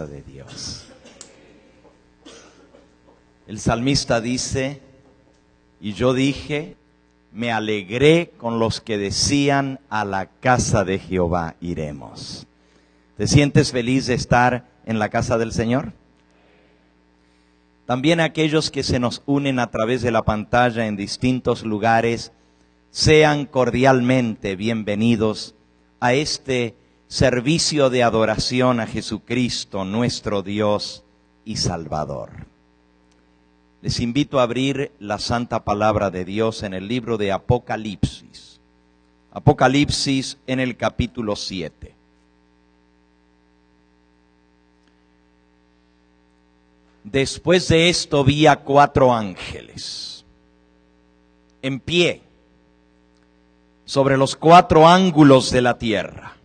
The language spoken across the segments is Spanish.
casa de Dios. El salmista dice, y yo dije, me alegré con los que decían, a la casa de Jehová iremos. ¿Te sientes feliz de estar en la casa del Señor? También aquellos que se nos unen a través de la pantalla en distintos lugares, sean cordialmente bienvenidos a este servicio de adoración a Jesucristo, nuestro Dios y Salvador. Les invito a abrir la santa palabra de Dios en el libro de Apocalipsis. Apocalipsis en el capítulo 7. Después de esto vi a 4 ángeles en pie sobre los 4 ángulos de la tierra,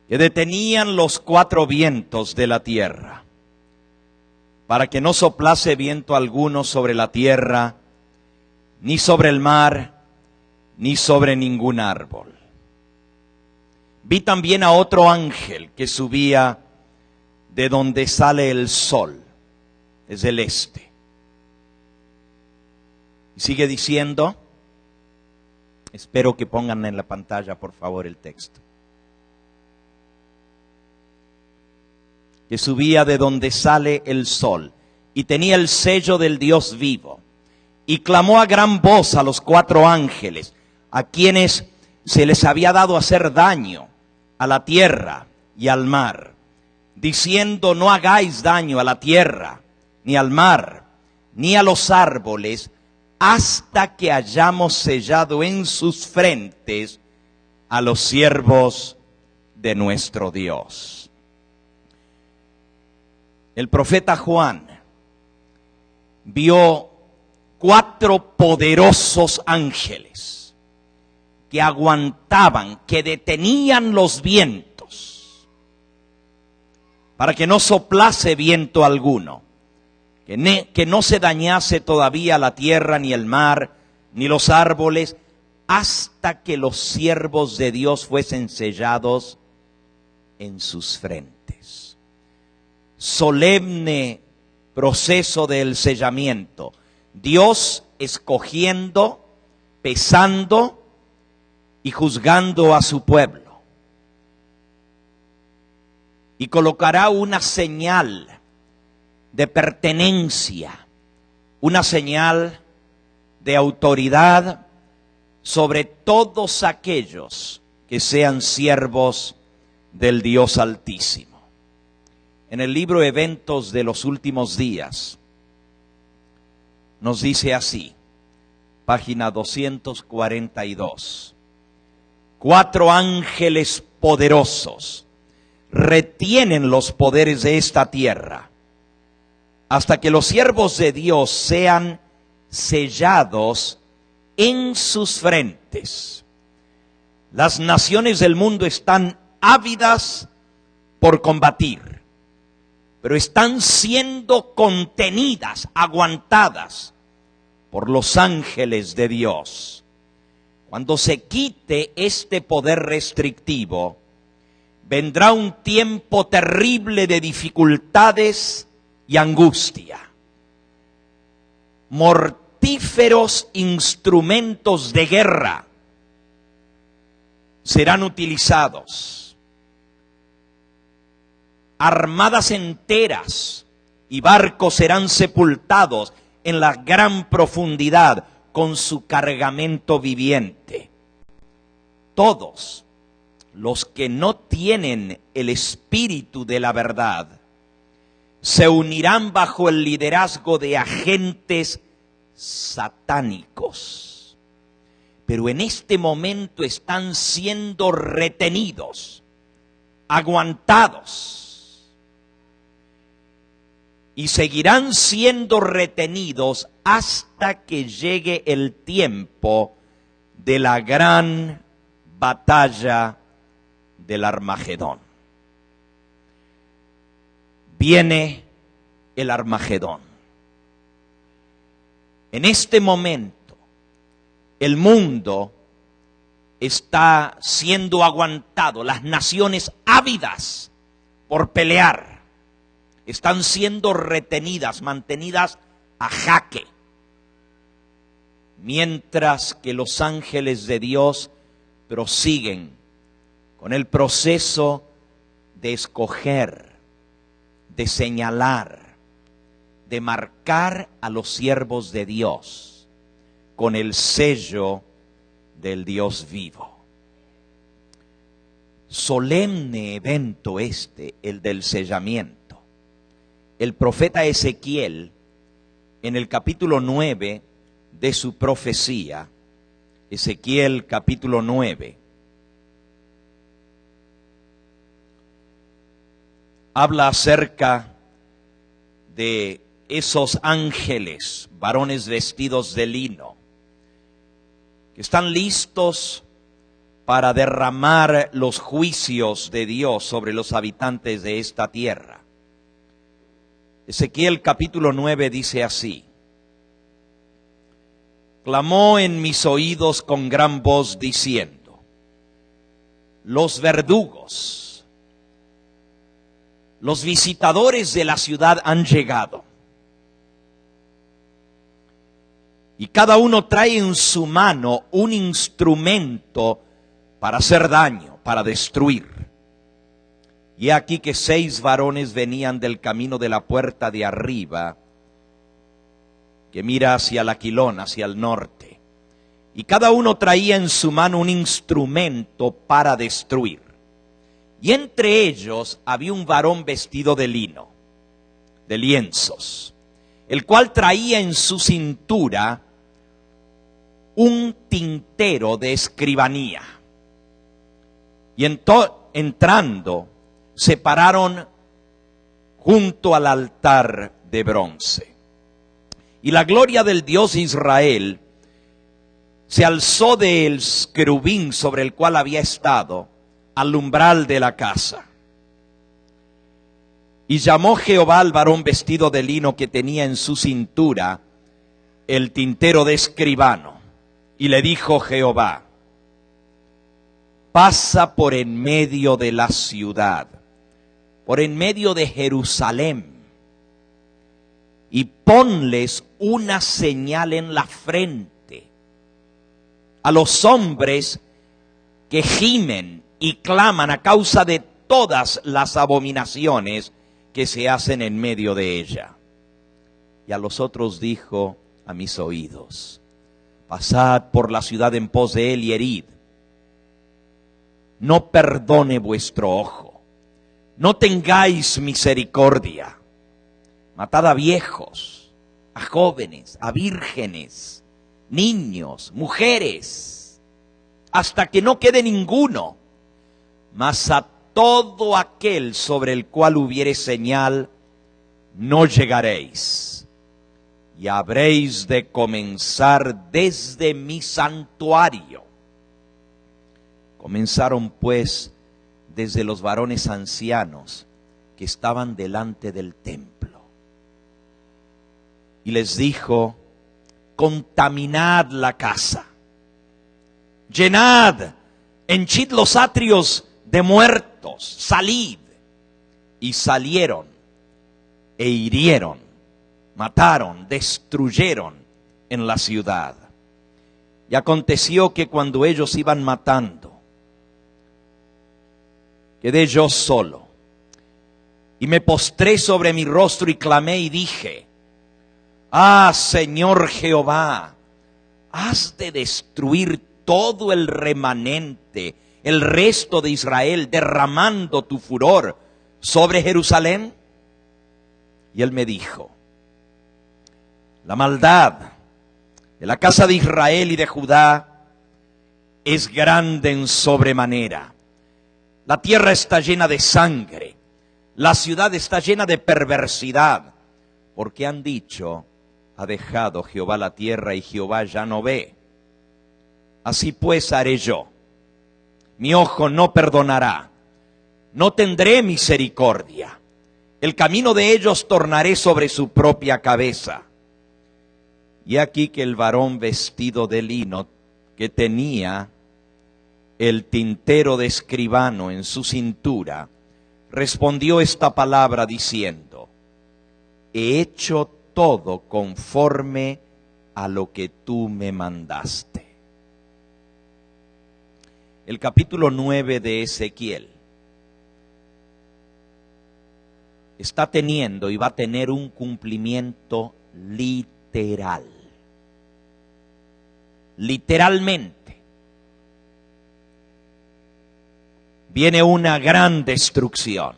que detenían los 4 vientos de la tierra, para que no soplase viento alguno sobre la tierra, ni sobre el mar, ni sobre ningún árbol. Vi también a otro ángel que subía de donde sale el sol, desde el este. Y sigue diciendo, espero que pongan en la pantalla por favor el texto. Que subía de donde sale el sol, y tenía el sello del Dios vivo, y clamó a gran voz a los 4 ángeles, a quienes se les había dado hacer daño a la tierra y al mar, diciendo, no hagáis daño a la tierra, ni al mar, ni a los árboles, hasta que hayamos sellado en sus frentes a los siervos de nuestro Dios. El profeta Juan vio 4 poderosos ángeles que aguantaban, que detenían los vientos, para que no soplase viento alguno, que no se dañase todavía la tierra, ni el mar, ni los árboles, hasta que los siervos de Dios fuesen sellados en sus frentes. Solemne proceso del sellamiento. Dios escogiendo, pesando y juzgando a su pueblo. Y colocará una señal de pertenencia, una señal de autoridad sobre todos aquellos que sean siervos del Dios Altísimo. En el libro Eventos de los Últimos Días, nos dice así, página 242. 4 ángeles poderosos retienen los poderes de esta tierra, hasta que los siervos de Dios sean sellados en sus frentes. Las naciones del mundo están ávidas por combatir, pero están siendo contenidas, aguantadas por los ángeles de Dios. Cuando se quite este poder restrictivo, vendrá un tiempo terrible de dificultades y angustia. Mortíferos instrumentos de guerra serán utilizados. Armadas enteras y barcos serán sepultados en la gran profundidad con su cargamento viviente. Todos los que no tienen el espíritu de la verdad se unirán bajo el liderazgo de agentes satánicos. Pero en este momento están siendo retenidos, aguantados, y seguirán siendo retenidos hasta que llegue el tiempo de la gran batalla del Armagedón. Viene el Armagedón. En este momento, el mundo está siendo aguantado. Las naciones ávidas por pelear están siendo retenidas, mantenidas a jaque. Mientras que los ángeles de Dios prosiguen con el proceso de escoger, de señalar, de marcar a los siervos de Dios con el sello del Dios vivo. Solemne evento este, el del sellamiento. El profeta Ezequiel, en el capítulo 9 de su profecía, Ezequiel capítulo 9, habla acerca de esos ángeles, varones vestidos de lino, que están listos para derramar los juicios de Dios sobre los habitantes de esta tierra. Ezequiel capítulo 9 dice así: clamó en mis oídos con gran voz diciendo, los verdugos, los visitadores de la ciudad han llegado, y cada uno trae en su mano un instrumento para hacer daño, para destruir. Y aquí que 6 varones venían del camino de la puerta de arriba, que mira hacia el Aquilón, hacia el norte. Y cada uno traía en su mano un instrumento para destruir. Y entre ellos había un varón vestido de lino, de lienzos, el cual traía en su cintura un tintero de escribanía. Y entrando, se pararon junto al altar de bronce. Y la gloria del Dios de Israel se alzó del querubín sobre el cual había estado al umbral de la casa. Y llamó Jehová al varón vestido de lino que tenía en su cintura el tintero de escribano. Y le dijo Jehová: pasa por en medio de la ciudad, por en medio de Jerusalén, y ponles una señal en la frente a los hombres que gimen y claman a causa de todas las abominaciones que se hacen en medio de ella. Y a los otros dijo a mis oídos: pasad por la ciudad en pos de él y herid. No perdone vuestro ojo, no tengáis misericordia. Matad a viejos, a jóvenes, a vírgenes, niños, mujeres, hasta que no quede ninguno. Mas a todo aquel sobre el cual hubiere señal, no llegaréis. Y habréis de comenzar desde mi santuario. Comenzaron pues desde los varones ancianos que estaban delante del templo. Y les dijo: contaminad la casa, llenad, henchid los atrios de muertos, salid. Y salieron e hirieron, mataron, destruyeron en la ciudad. Y aconteció que cuando ellos iban matando, quedé yo solo, y me postré sobre mi rostro y clamé y dije: ah, Señor Jehová, has de destruir todo el remanente, el resto de Israel, derramando tu furor sobre Jerusalén. Y él me dijo: la maldad de la casa de Israel y de Judá es grande en sobremanera. La tierra está llena de sangre, la ciudad está llena de perversidad, porque han dicho: ha dejado Jehová la tierra y Jehová ya no ve. Así pues haré yo. Mi ojo no perdonará, no tendré misericordia. El camino de ellos tornaré sobre su propia cabeza. Y aquí que el varón vestido de lino que tenía el tintero de escribano en su cintura, respondió esta palabra diciendo: he hecho todo conforme a lo que tú me mandaste. El capítulo 9 de Ezequiel está teniendo y va a tener un cumplimiento literal. Literalmente. Viene una gran destrucción.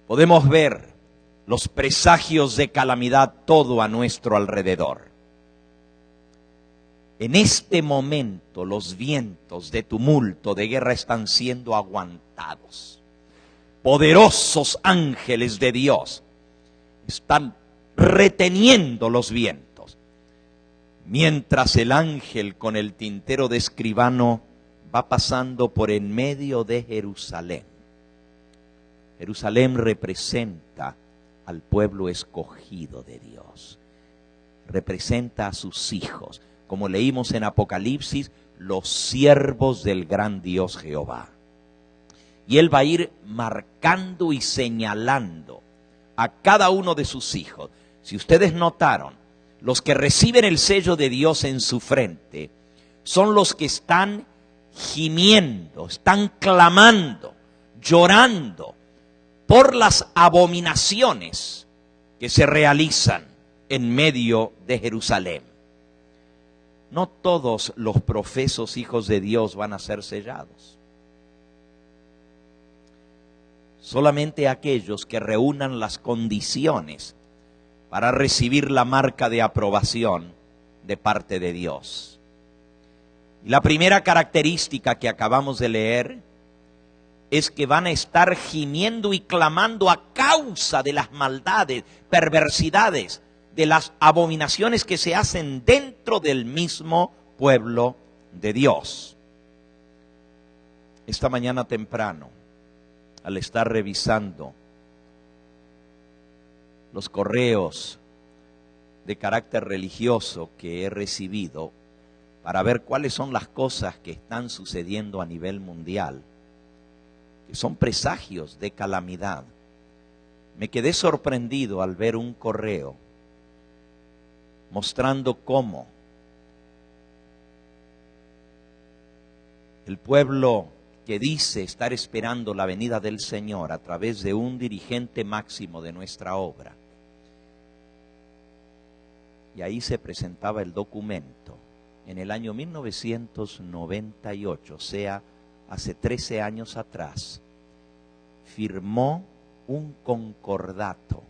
Podemos ver los presagios de calamidad todo a nuestro alrededor. En este momento los vientos de tumulto, de guerra están siendo aguantados. Poderosos ángeles de Dios están reteniendo los vientos, mientras el ángel con el tintero de escribano va pasando por en medio de Jerusalén. Jerusalén representa al pueblo escogido de Dios. Representa a sus hijos. Como leímos en Apocalipsis, los siervos del gran Dios Jehová. Y Él va a ir marcando y señalando a cada uno de sus hijos. Si ustedes notaron, los que reciben el sello de Dios en su frente son los que están gimiendo, están clamando, llorando por las abominaciones que se realizan en medio de Jerusalén. No todos los profesos hijos de Dios van a ser sellados. Solamente aquellos que reúnan las condiciones para recibir la marca de aprobación de parte de Dios. Y la primera característica que acabamos de leer es que van a estar gimiendo y clamando a causa de las maldades, perversidades, de las abominaciones que se hacen dentro del mismo pueblo de Dios. Esta mañana temprano, al estar revisando los correos de carácter religioso que he recibido para ver cuáles son las cosas que están sucediendo a nivel mundial, que son presagios de calamidad, me quedé sorprendido al ver un correo mostrando cómo el pueblo que dice estar esperando la venida del Señor a través de un dirigente máximo de nuestra obra. Y ahí se presentaba el documento. En el año 1998, o sea, hace 13 años atrás, firmó un concordato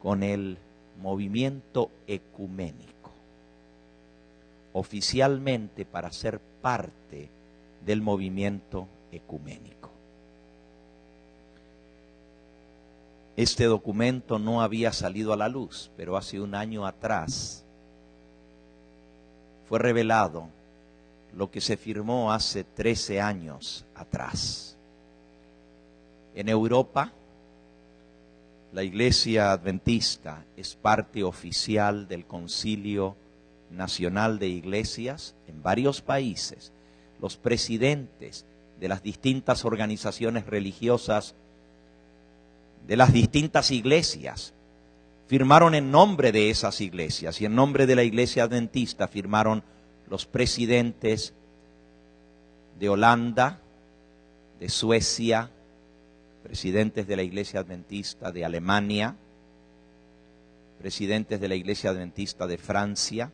con el movimiento ecuménico, oficialmente para ser parte del movimiento ecuménico. Este documento no había salido a la luz, pero hace un año atrás fue revelado lo que se firmó hace 13 años atrás. En Europa, la Iglesia Adventista es parte oficial del Concilio Nacional de Iglesias en varios países. Los presidentes de las distintas organizaciones religiosas, de las distintas iglesias, firmaron en nombre de esas iglesias, y en nombre de la Iglesia Adventista firmaron los presidentes de Holanda, de Suecia, presidentes de la Iglesia Adventista de Alemania, presidentes de la Iglesia Adventista de Francia,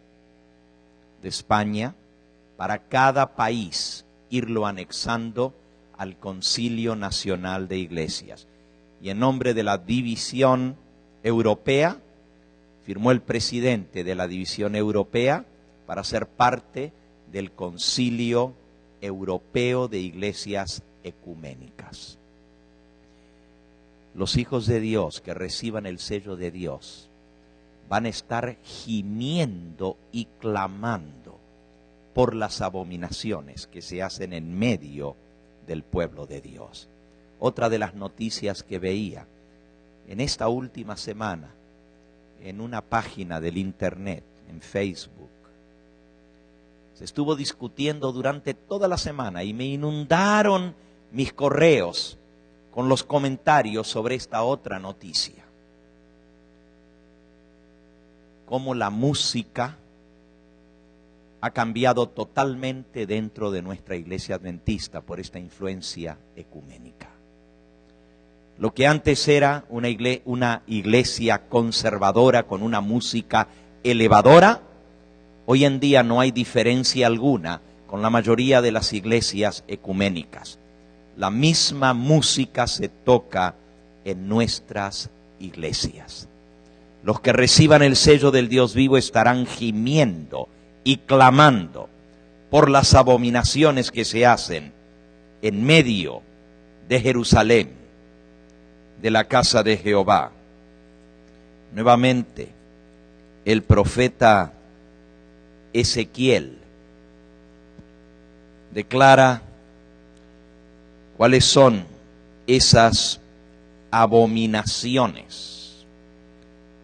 de España, para cada país irlo anexando al Concilio Nacional de Iglesias. Y en nombre de la División Europea, firmó el presidente de la División Europea para ser parte del Concilio Europeo de Iglesias Ecuménicas. Los hijos de Dios que reciban el sello de Dios van a estar gimiendo y clamando por las abominaciones que se hacen en medio del pueblo de Dios. Otra de las noticias que veía en esta última semana en una página del internet, en Facebook, Se estuvo discutiendo durante toda la semana y me inundaron mis correos con los comentarios sobre esta otra noticia. Cómo la música ha cambiado totalmente dentro de nuestra iglesia adventista por esta influencia ecuménica. Lo que antes era una iglesia conservadora con una música elevadora, hoy en día no hay diferencia alguna con la mayoría de las iglesias ecuménicas. La misma música se toca en nuestras iglesias. Los que reciban el sello del Dios vivo estarán gimiendo y clamando por las abominaciones que se hacen en medio de Jerusalén, de la casa de Jehová. Nuevamente, el profeta Ezequiel declara cuáles son esas abominaciones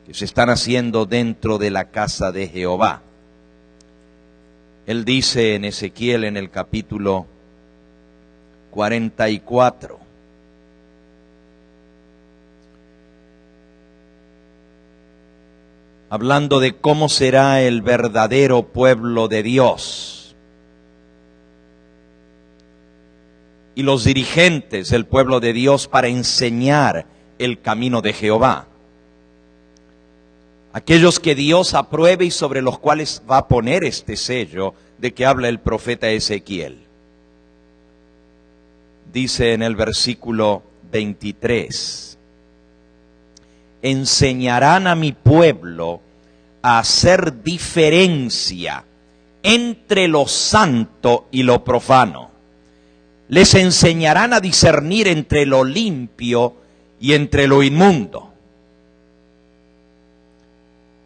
que se están haciendo dentro de la casa de Jehová. Él dice en Ezequiel en el capítulo 44, hablando de cómo será el verdadero pueblo de Dios y los dirigentes del pueblo de Dios para enseñar el camino de Jehová. Aquellos que Dios apruebe y sobre los cuales va a poner este sello de que habla el profeta Ezequiel. Dice en el versículo 23, enseñarán a mi pueblo a hacer diferencia entre lo santo y lo profano. Les enseñarán a discernir entre lo limpio y entre lo inmundo.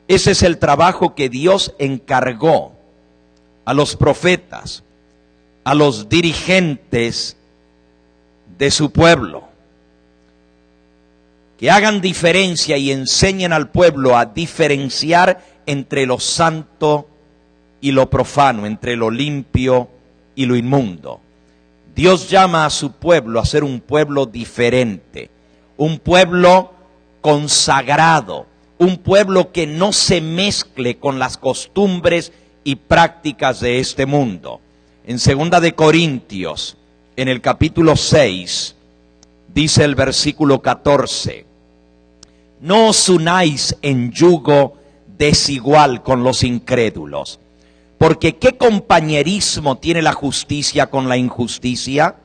Ese es el trabajo que Dios encargó a los profetas, a los dirigentes de su pueblo. Que hagan diferencia y enseñen al pueblo a diferenciar entre lo santo y lo profano, entre lo limpio y lo inmundo. Dios llama a su pueblo a ser un pueblo diferente, un pueblo consagrado, un pueblo que no se mezcle con las costumbres y prácticas de este mundo. En 2 de Corintios, en el capítulo 6, dice el versículo 14, no os unáis en yugo desigual con los incrédulos, porque ¿qué compañerismo tiene la justicia con la injusticia?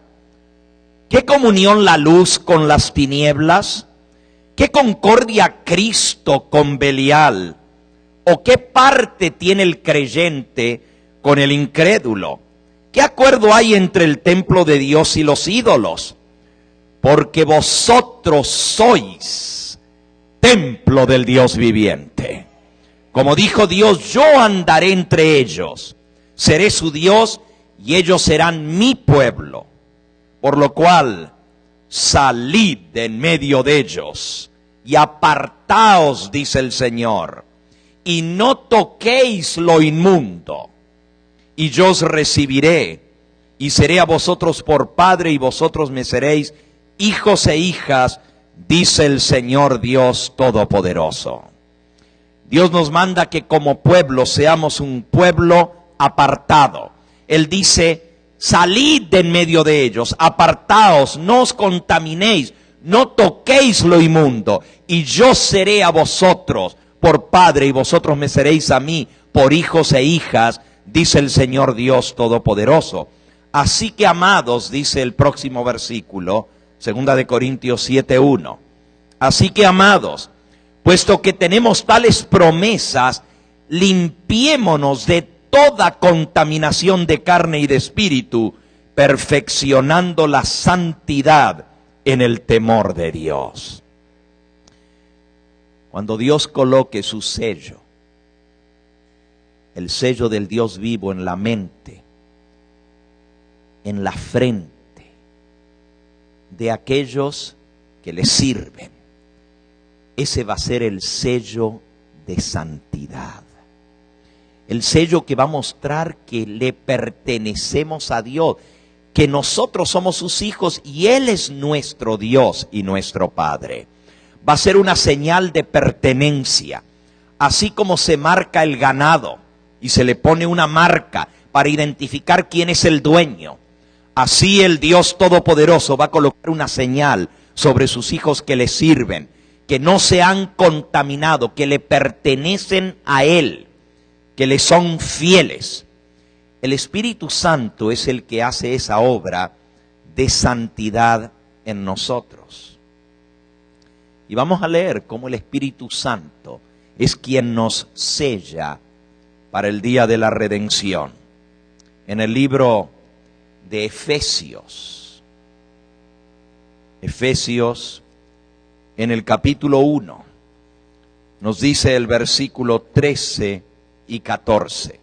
¿Qué comunión la luz con las tinieblas? ¿Qué concordia Cristo con Belial? ¿O qué parte tiene el creyente con el incrédulo? ¿Qué acuerdo hay entre el templo de Dios y los ídolos? Porque vosotros sois templo del Dios viviente. Como dijo Dios, yo andaré entre ellos, seré su Dios y ellos serán mi pueblo. Por lo cual, salid de en medio de ellos y apartaos, dice el Señor, y no toquéis lo inmundo, y yo os recibiré, y seré a vosotros por padre, y vosotros me seréis hijos e hijas, dice el Señor Dios Todopoderoso. Dios nos manda que como pueblo seamos un pueblo apartado. Él dice, salid de en medio de ellos, apartaos, no os contaminéis, no toquéis lo inmundo, y yo seré a vosotros por padre, y vosotros me seréis a mí por hijos e hijas, dice el Señor Dios Todopoderoso. Así que, amados, dice el próximo versículo, 2 de Corintios 7:1. Así que, amados, puesto que tenemos tales promesas, limpiémonos de toda contaminación de carne y de espíritu, perfeccionando la santidad en el temor de Dios. Cuando Dios coloque su sello, el sello del Dios vivo en la mente, en la frente de aquellos que le sirven, ese va a ser el sello de santidad. El sello que va a mostrar que le pertenecemos a Dios, que nosotros somos sus hijos y Él es nuestro Dios y nuestro Padre. Va a ser una señal de pertenencia, así como se marca el ganado y se le pone una marca para identificar quién es el dueño. Así el Dios Todopoderoso va a colocar una señal sobre sus hijos que le sirven, que no se han contaminado, que le pertenecen a Él, que le son fieles. El Espíritu Santo es el que hace esa obra de santidad en nosotros. Y vamos a leer cómo el Espíritu Santo es quien nos sella para el día de la redención. En el libro de Efesios, en el capítulo 1, nos dice el versículo 13 y 14.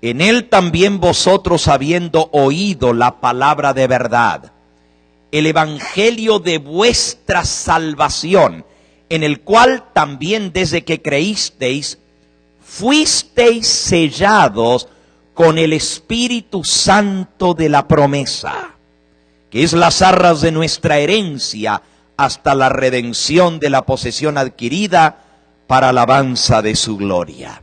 En él también vosotros, habiendo oído la palabra de verdad, el evangelio de vuestra salvación, en el cual también desde que creísteis, fuisteis sellados con el Espíritu Santo de la promesa, que es las arras de nuestra herencia hasta la redención de la posesión adquirida para alabanza de su gloria.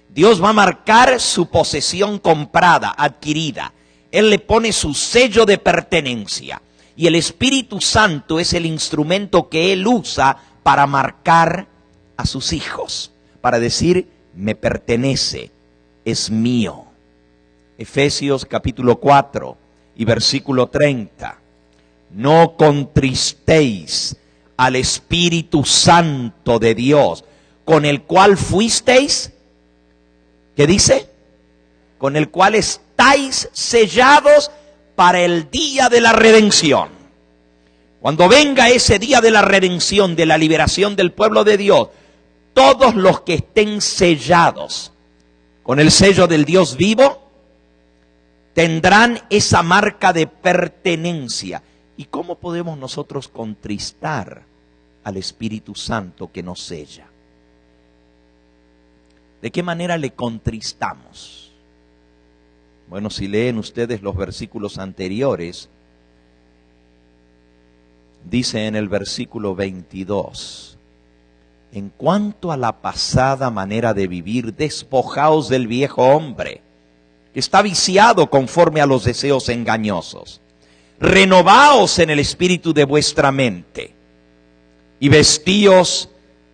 Dios va a marcar su posesión comprada, adquirida. Él le pone su sello de pertenencia. Y el Espíritu Santo es el instrumento que Él usa para marcar a sus hijos. Para decir, me pertenece, es mío. Efesios capítulo 4 y versículo 30. No contristéis al Espíritu Santo de Dios, con el cual fuisteis, ¿qué dice? Con el cual estáis sellados para el día de la redención. Cuando venga ese día de la redención, de la liberación del pueblo de Dios, todos los que estén sellados con el sello del Dios vivo, tendrán esa marca de pertenencia. ¿Y cómo podemos nosotros contristar al Espíritu Santo que nos sella? ¿De qué manera le contristamos? Bueno, si leen ustedes los versículos anteriores, dice en el versículo 22, en cuanto a la pasada manera de vivir, despojaos del viejo hombre, que está viciado conforme a los deseos engañosos. Renovaos en el espíritu de vuestra mente y vestíos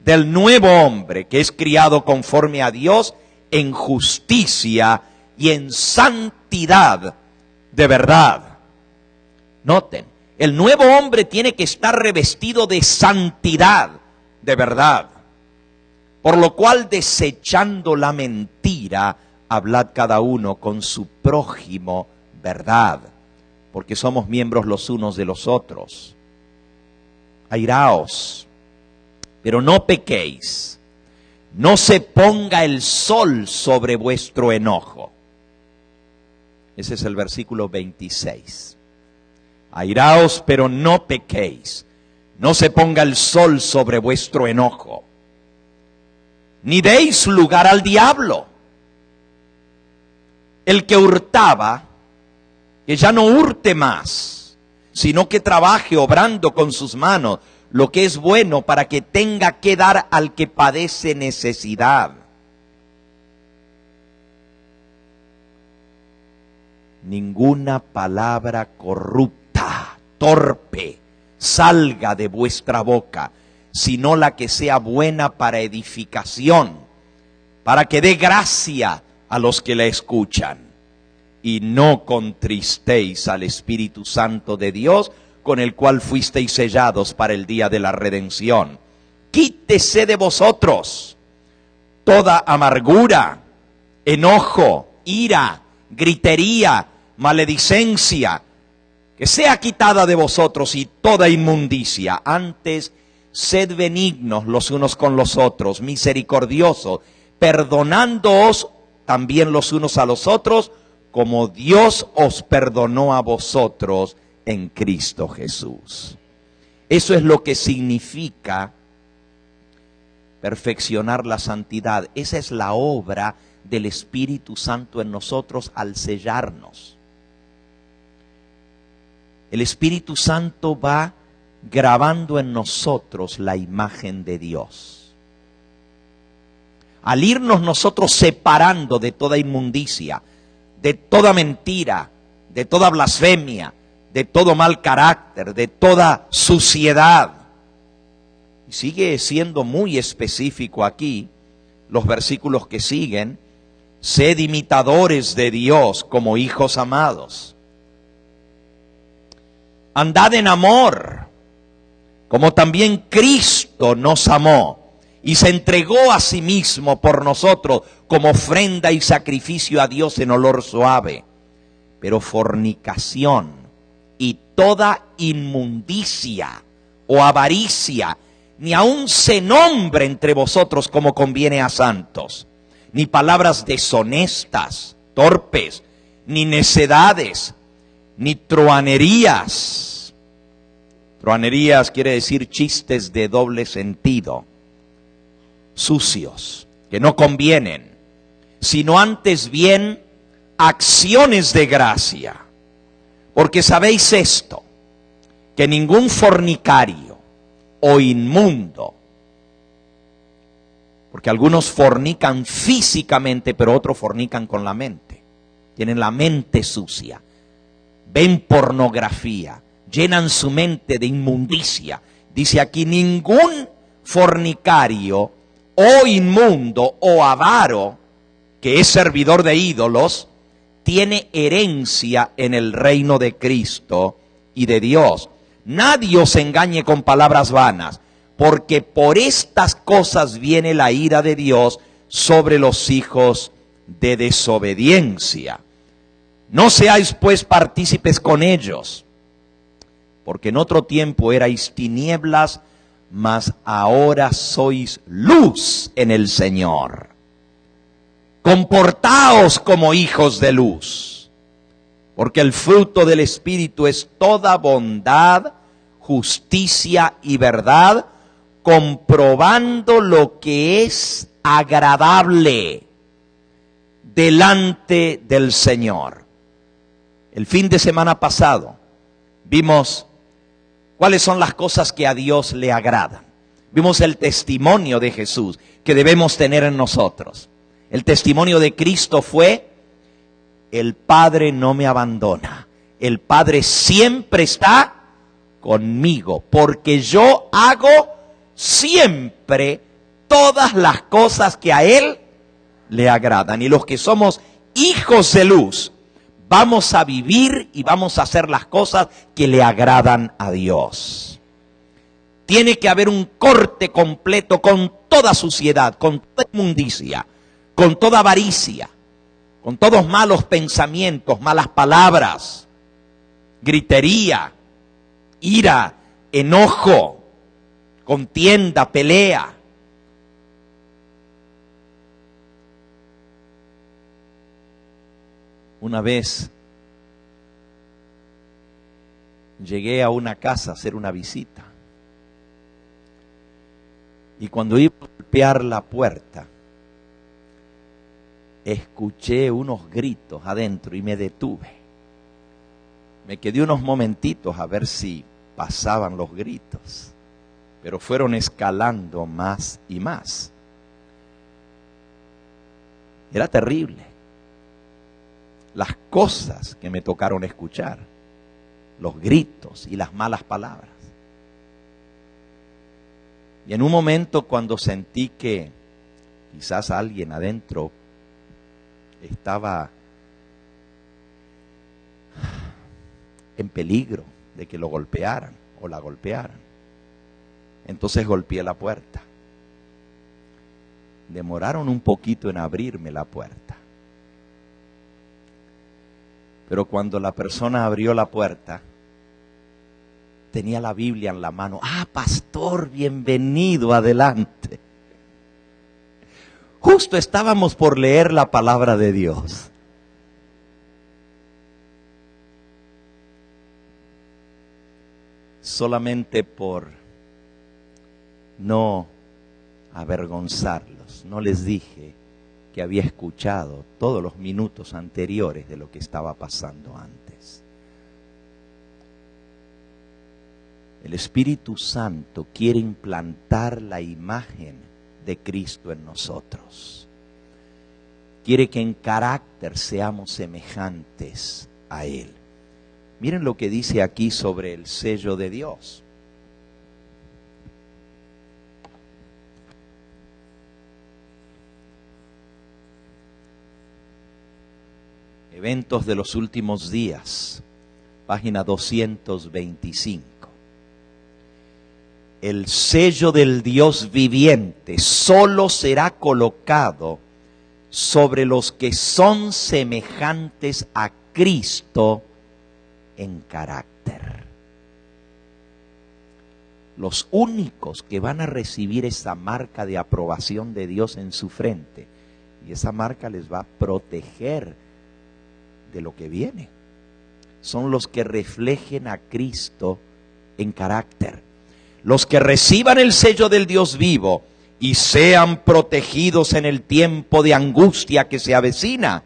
del nuevo hombre, que es criado conforme a Dios en justicia y en santidad de verdad. Noten, el nuevo hombre tiene que estar revestido de santidad de verdad. Por lo cual, desechando la mentira, hablad cada uno con su prójimo verdad, porque somos miembros los unos de los otros. Airaos, pero no pequéis. No se ponga el sol sobre vuestro enojo. Ese es el versículo 26. Airaos, pero no pequéis. No se ponga el sol sobre vuestro enojo. Ni deis lugar al diablo. El que hurtaba, que ya no hurte más, sino que trabaje obrando con sus manos lo que es bueno, para que tenga que dar al que padece necesidad. Ninguna palabra corrupta, torpe, salga de vuestra boca, sino la que sea buena para edificación, para que dé gracia a los que la escuchan. Y no contristéis al Espíritu Santo de Dios, con el cual fuisteis sellados para el día de la redención. Quítese de vosotros toda amargura, enojo, ira, gritería, maledicencia, que sea quitada de vosotros, y toda inmundicia. Antes, sed benignos los unos con los otros, misericordiosos, perdonándoos también los unos a los otros, como Dios os perdonó a vosotros en Cristo Jesús. Eso es lo que significa perfeccionar la santidad. Esa es la obra del Espíritu Santo en nosotros al sellarnos. El Espíritu Santo va grabando en nosotros la imagen de Dios. Al irnos nosotros separando de toda inmundicia, de toda mentira, de toda blasfemia, de todo mal carácter, de toda suciedad. Y sigue siendo muy específico aquí, los versículos que siguen: sed imitadores de Dios como hijos amados. Andad en amor, como también Cristo nos amó y se entregó a sí mismo por nosotros como ofrenda y sacrificio a Dios en olor suave. Pero fornicación y toda inmundicia o avaricia, ni aun se nombre entre vosotros como conviene a santos, ni palabras deshonestas, torpes, ni necedades, ni truhanerías. Truhanerías quiere decir chistes de doble sentido, sucios, que no convienen, sino antes bien acciones de gracia. Porque sabéis esto, que ningún fornicario o inmundo, porque algunos fornican físicamente, pero otros fornican con la mente, tienen la mente sucia, ven pornografía, llenan su mente de inmundicia. Dice aquí: ningún fornicario o inmundo o avaro, que es servidor de ídolos, tiene herencia en el reino de Cristo y de Dios. Nadie os engañe con palabras vanas, porque por estas cosas viene la ira de Dios sobre los hijos de desobediencia. No seáis pues partícipes con ellos, porque en otro tiempo erais tinieblas, mas ahora sois luz en el Señor. Comportaos como hijos de luz, porque el fruto del Espíritu es toda bondad, justicia y verdad, comprobando lo que es agradable delante del Señor. El fin de semana pasado vimos cuáles son las cosas que a Dios le agradan. Vimos el testimonio de Jesús que debemos tener en nosotros. El testimonio de Cristo fue: el Padre no me abandona, el Padre siempre está conmigo, porque yo hago siempre todas las cosas que a Él le agradan. Y los que somos hijos de luz, vamos a vivir y vamos a hacer las cosas que le agradan a Dios. Tiene que haber un corte completo con toda suciedad, con toda inmundicia, con toda avaricia, con todos malos pensamientos, malas palabras, gritería, ira, enojo, contienda, pelea. Una vez llegué a una casa a hacer una visita, y cuando iba a golpear la puerta, escuché unos gritos adentro y me detuve. Me quedé unos momentitos a ver si pasaban los gritos, pero fueron escalando más y más. Era terrible las cosas que me tocaron escuchar, los gritos y las malas palabras. Y en un momento, cuando sentí que quizás alguien adentro estaba en peligro de que lo golpearan o la golpearan, entonces golpeé la puerta. Demoraron un poquito en abrirme la puerta, pero cuando la persona abrió la puerta, tenía la Biblia en la mano. Ah, pastor, bienvenido, adelante. Justo estábamos por leer la palabra de Dios. Solamente por no avergonzarlos. No les dije que había escuchado todos los minutos anteriores de lo que estaba pasando antes. El Espíritu Santo quiere implantar la imagen de Cristo en nosotros. Quiere que en carácter seamos semejantes a Él. Miren lo que dice aquí sobre el sello de Dios. Eventos de los últimos días, página 225. El sello del Dios viviente solo será colocado sobre los que son semejantes a Cristo en carácter. Los únicos que van a recibir esa marca de aprobación de Dios en su frente, y esa marca les va a proteger de lo que viene, son los que reflejen a Cristo en carácter. Los que reciban el sello del Dios vivo y sean protegidos en el tiempo de angustia que se avecina,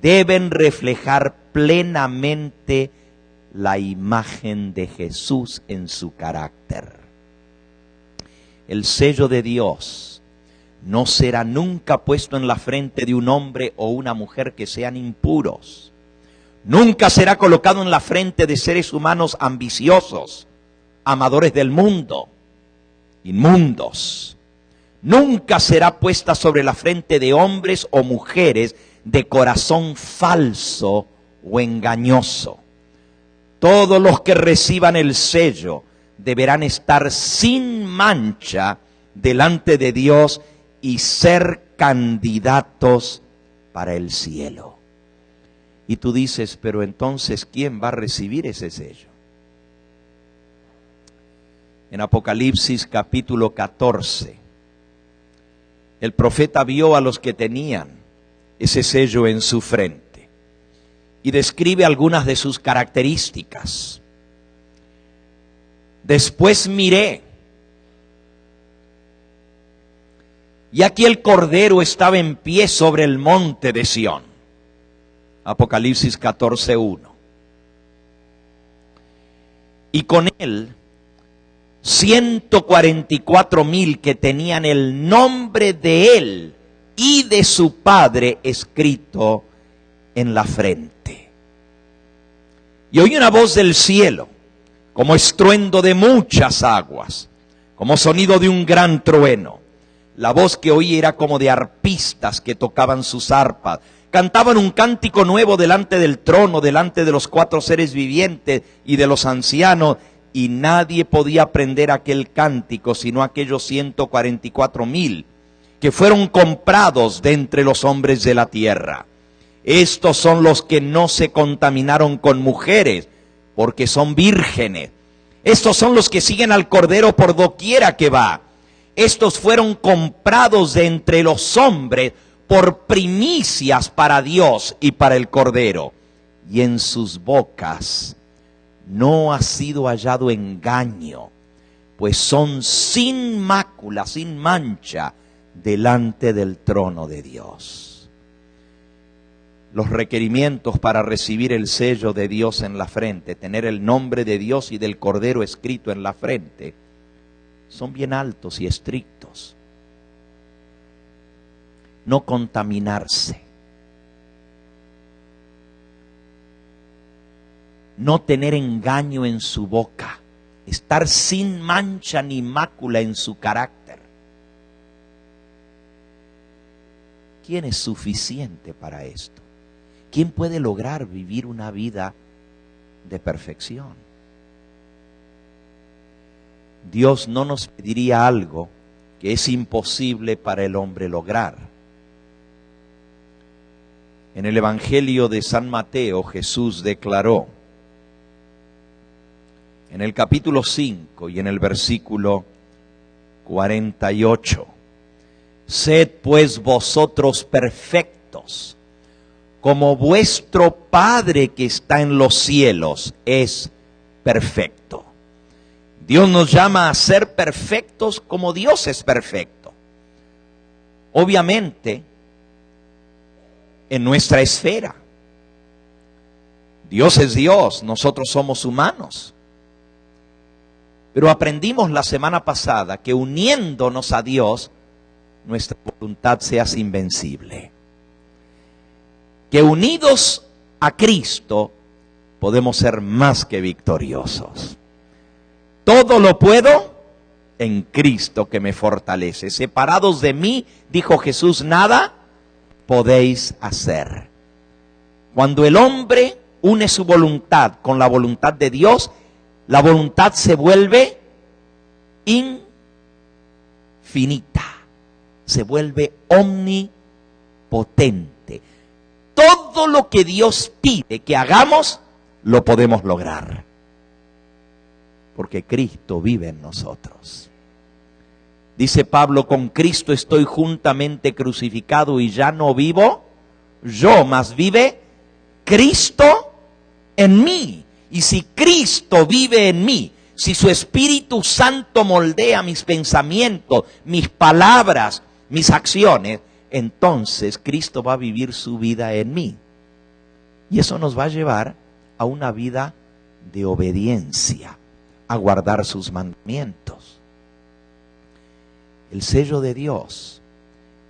deben reflejar plenamente la imagen de Jesús en su carácter. El sello de Dios no será nunca puesto en la frente de un hombre o una mujer que sean impuros. Nunca será colocado en la frente de seres humanos ambiciosos, amadores del mundo, inmundos. Nunca será puesta sobre la frente de hombres o mujeres de corazón falso o engañoso. Todos los que reciban el sello deberán estar sin mancha delante de Dios y ser candidatos para el cielo. Y tú dices, pero entonces, ¿quién va a recibir ese sello? En Apocalipsis capítulo 14, el profeta vio a los que tenían ese sello en su frente y describe algunas de sus características. Después miré, y aquí el Cordero estaba en pie sobre el monte de Sión. Apocalipsis 14:1. Y con él 144,000 que tenían el nombre de él y de su Padre escrito en la frente. Y oí una voz del cielo, como estruendo de muchas aguas, como sonido de un gran trueno. La voz que oí era como de arpistas que tocaban sus arpas. Cantaban un cántico nuevo delante del trono, delante de los 4 seres vivientes y de los ancianos, y nadie podía aprender aquel cántico sino aquellos 144,000 que fueron comprados de entre los hombres de la tierra. Estos son los que no se contaminaron con mujeres, porque son vírgenes. Estos son los que siguen al Cordero por doquiera que va. Estos fueron comprados de entre los hombres por primicias para Dios y para el Cordero. Y en sus bocas no ha sido hallado engaño, pues son sin mácula, sin mancha, delante del trono de Dios. Los requerimientos para recibir el sello de Dios en la frente, tener el nombre de Dios y del Cordero escrito en la frente, son bien altos y estrictos. No contaminarse, no tener engaño en su boca, estar sin mancha ni mácula en su carácter. ¿Quién es suficiente para esto? ¿Quién puede lograr vivir una vida de perfección? Dios no nos pediría algo que es imposible para el hombre lograr. En el Evangelio de San Mateo, Jesús declaró, en el capítulo 5 y en el versículo 48, sed pues vosotros perfectos, como vuestro Padre que está en los cielos es perfecto. Dios nos llama a ser perfectos como Dios es perfecto. obviamente, en nuestra esfera. Dios es Dios, nosotros somos humanos. Pero aprendimos la semana pasada que uniéndonos a Dios, nuestra voluntad se hace invencible. Que unidos a Cristo podemos ser más que victoriosos. Todo lo puedo en Cristo que me fortalece. Separados de mí, dijo Jesús, nada podéis hacer. Cuando el hombre une su voluntad con la voluntad de Dios, la voluntad se vuelve infinita, se vuelve omnipotente. Todo lo que Dios pide que hagamos, lo podemos lograr. Porque Cristo vive en nosotros. Dice Pablo, con Cristo estoy juntamente crucificado y ya no vivo yo, mas vive Cristo en mí. Y si Cristo vive en mí, si su Espíritu Santo moldea mis pensamientos, mis palabras, mis acciones, entonces Cristo va a vivir su vida en mí. Y eso nos va a llevar a una vida de obediencia, a guardar sus mandamientos. El sello de Dios,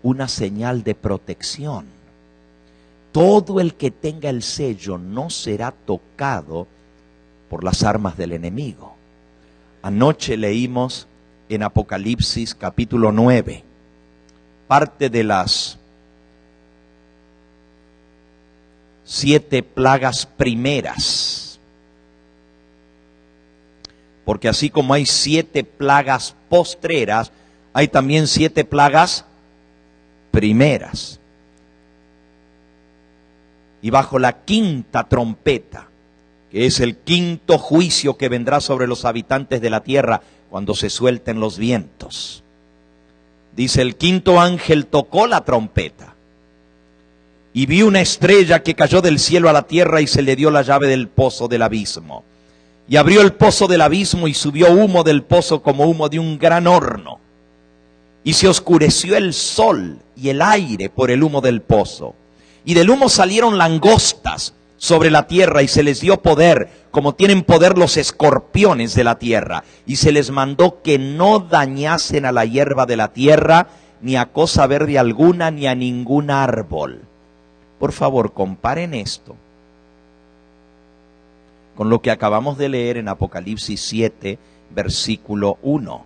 una señal de protección. Todo el que tenga el sello no será tocado por las armas del enemigo. Anoche leímos en Apocalipsis capítulo 9, parte de las 7 plagas primeras. Porque así como hay 7 plagas postreras, hay también 7 plagas primeras. Y bajo la 5ª trompeta, que es el 5º juicio que vendrá sobre los habitantes de la tierra cuando se suelten los vientos. Dice, el 5º ángel tocó la trompeta y vi una estrella que cayó del cielo a la tierra y se le dio la llave del pozo del abismo. Y abrió el pozo del abismo y subió humo del pozo como humo de un gran horno. Y se oscureció el sol y el aire por el humo del pozo. Y del humo salieron langostas sobre la tierra y se les dio poder, como tienen poder los escorpiones de la tierra. Y se les mandó que no dañasen a la hierba de la tierra, ni a cosa verde alguna, ni a ningún árbol. Por favor, comparen esto con lo que acabamos de leer en Apocalipsis 7, versículo 1.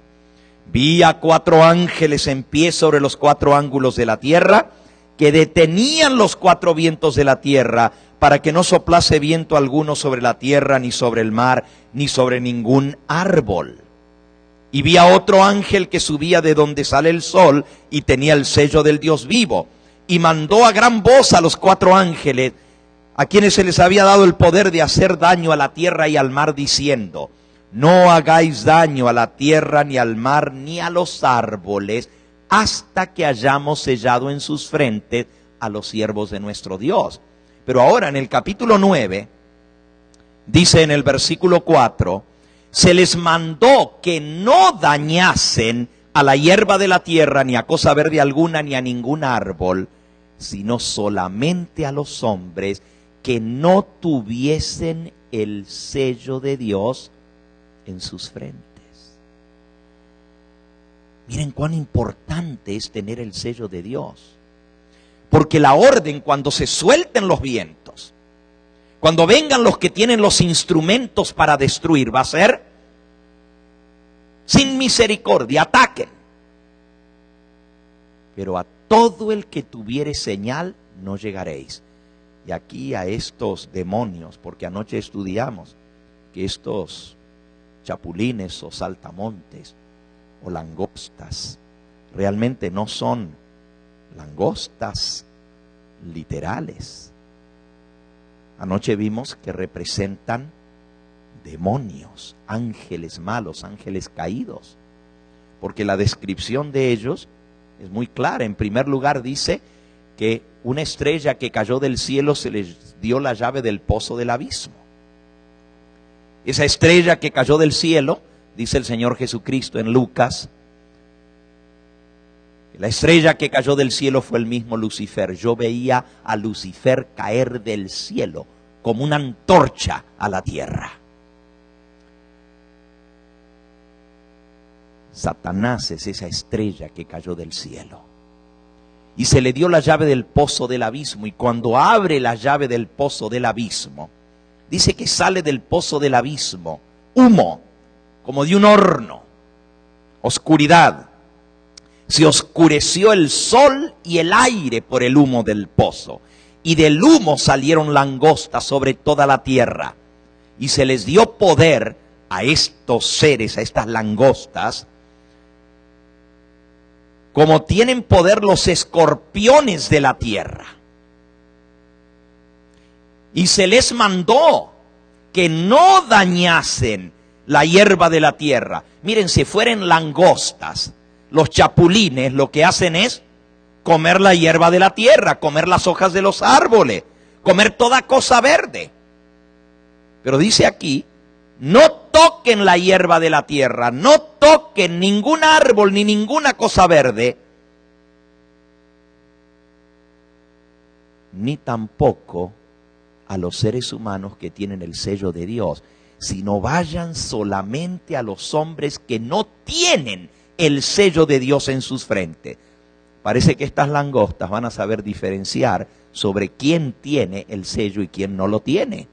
Vi a 4 ángeles en pie sobre los 4 ángulos de la tierra, que detenían los 4 vientos de la tierra, para que no soplase viento alguno sobre la tierra, ni sobre el mar, ni sobre ningún árbol. Y vi a otro ángel que subía de donde sale el sol, y tenía el sello del Dios vivo, y mandó a gran voz a los 4 ángeles, a quienes se les había dado el poder de hacer daño a la tierra y al mar, diciendo, no hagáis daño a la tierra, ni al mar, ni a los árboles, hasta que hayamos sellado en sus frentes a los siervos de nuestro Dios. Pero ahora en el capítulo 9, dice en el versículo 4, se les mandó que no dañasen a la hierba de la tierra, ni a cosa verde alguna, ni a ningún árbol, sino solamente a los hombres que no tuviesen el sello de Dios en sus frentes. Miren cuán importante es tener el sello de Dios. Porque la orden, cuando se suelten los vientos, cuando vengan los que tienen los instrumentos para destruir, va a ser sin misericordia, ataquen. Pero a todo el que tuviere señal no llegaréis. Y aquí a estos demonios, porque anoche estudiamos que estos chapulines o saltamontes o langostas realmente no son langostas literales. Anoche vimos que representan demonios, ángeles malos, ángeles caídos, porque la descripción de ellos es muy clara. En primer lugar dice que una estrella que cayó del cielo se les dio la llave del pozo del abismo. Esa estrella que cayó del cielo, dice el Señor Jesucristo en Lucas, La estrella que cayó del cielo fue el mismo Lucifer. Yo veía a Lucifer caer del cielo como una antorcha a la tierra. Satanás es esa estrella que cayó del cielo. Y se le dio la llave del pozo del abismo. Y cuando abre la llave del pozo del abismo, dice que sale del pozo del abismo humo, como de un horno, oscuridad. Se oscureció el sol y el aire por el humo del pozo. Y del humo salieron langostas sobre toda la tierra. Y se les dio poder a estos seres, a estas langostas, como tienen poder los escorpiones de la tierra. Y se les mandó que no dañasen la hierba de la tierra. Miren, si fueran langostas, los chapulines lo que hacen es comer la hierba de la tierra, comer las hojas de los árboles, comer toda cosa verde. Pero dice aquí, no toquen la hierba de la tierra, no toquen ningún árbol ni ninguna cosa verde, ni tampoco a los seres humanos que tienen el sello de Dios, sino vayan solamente a los hombres que no tienen el sello de Dios en sus frentes. Parece que estas langostas van a saber diferenciar sobre quién tiene el sello y quién no lo tiene.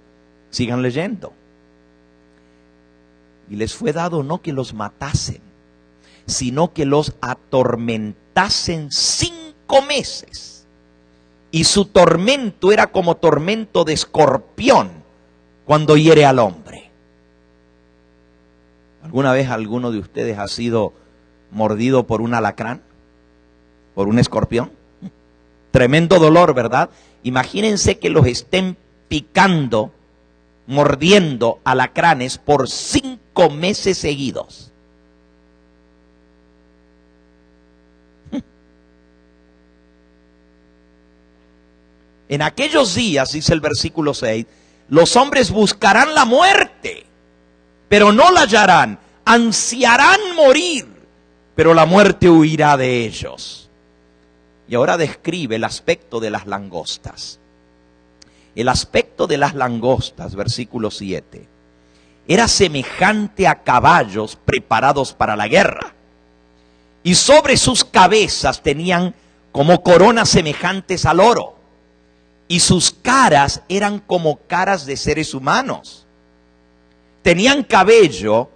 Sigan leyendo. Y les fue dado no que los matasen, sino que los atormentasen 5 meses. Y su tormento era como tormento de escorpión cuando hiere al hombre. ¿Alguna vez alguno de ustedes ha sido mordido por un alacrán? ¿Por un escorpión? Tremendo dolor, ¿verdad? Imagínense que los estén picando, mordiendo alacranes por 5 meses seguidos. En aquellos días, dice el versículo 6, los hombres buscarán la muerte, pero no la hallarán. Ansiarán morir, pero la muerte huirá de ellos. Y ahora describe el aspecto de las langostas. El aspecto de las langostas, versículo 7, era semejante a caballos preparados para la guerra. Y sobre sus cabezas tenían como coronas semejantes al oro. Y sus caras eran como caras de seres humanos. Tenían cabello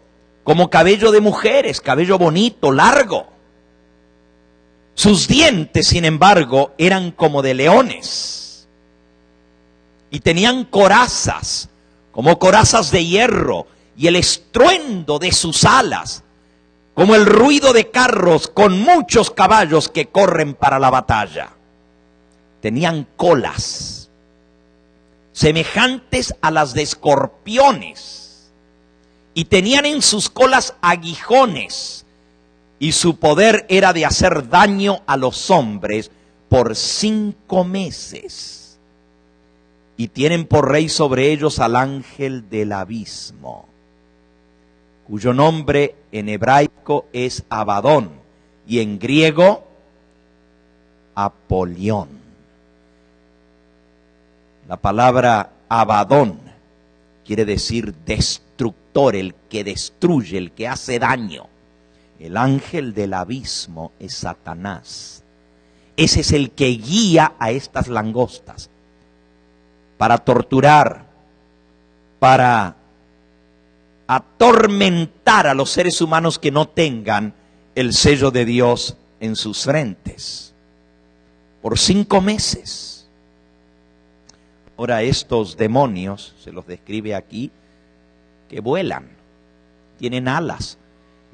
como cabello de mujeres, cabello bonito, largo. Sus dientes, sin embargo, eran como de leones. Y tenían corazas, como corazas de hierro, y el estruendo de sus alas, como el ruido de carros con muchos caballos que corren para la batalla. Tenían colas, semejantes a las de escorpiones, y tenían en sus colas aguijones, y su poder era de hacer daño a los hombres por 5 meses. Y tienen por rey sobre ellos al ángel del abismo, cuyo nombre en hebraico es Abadón, y en griego Apolión. La palabra Abadón quiere decir destructor, el que destruye, el que hace daño. El ángel del abismo es Satanás. Ese es el que guía a estas langostas para torturar, para atormentar a los seres humanos que no tengan el sello de Dios en sus frentes. Por 5 meses. Ahora estos demonios, se los describe aquí, que vuelan, tienen alas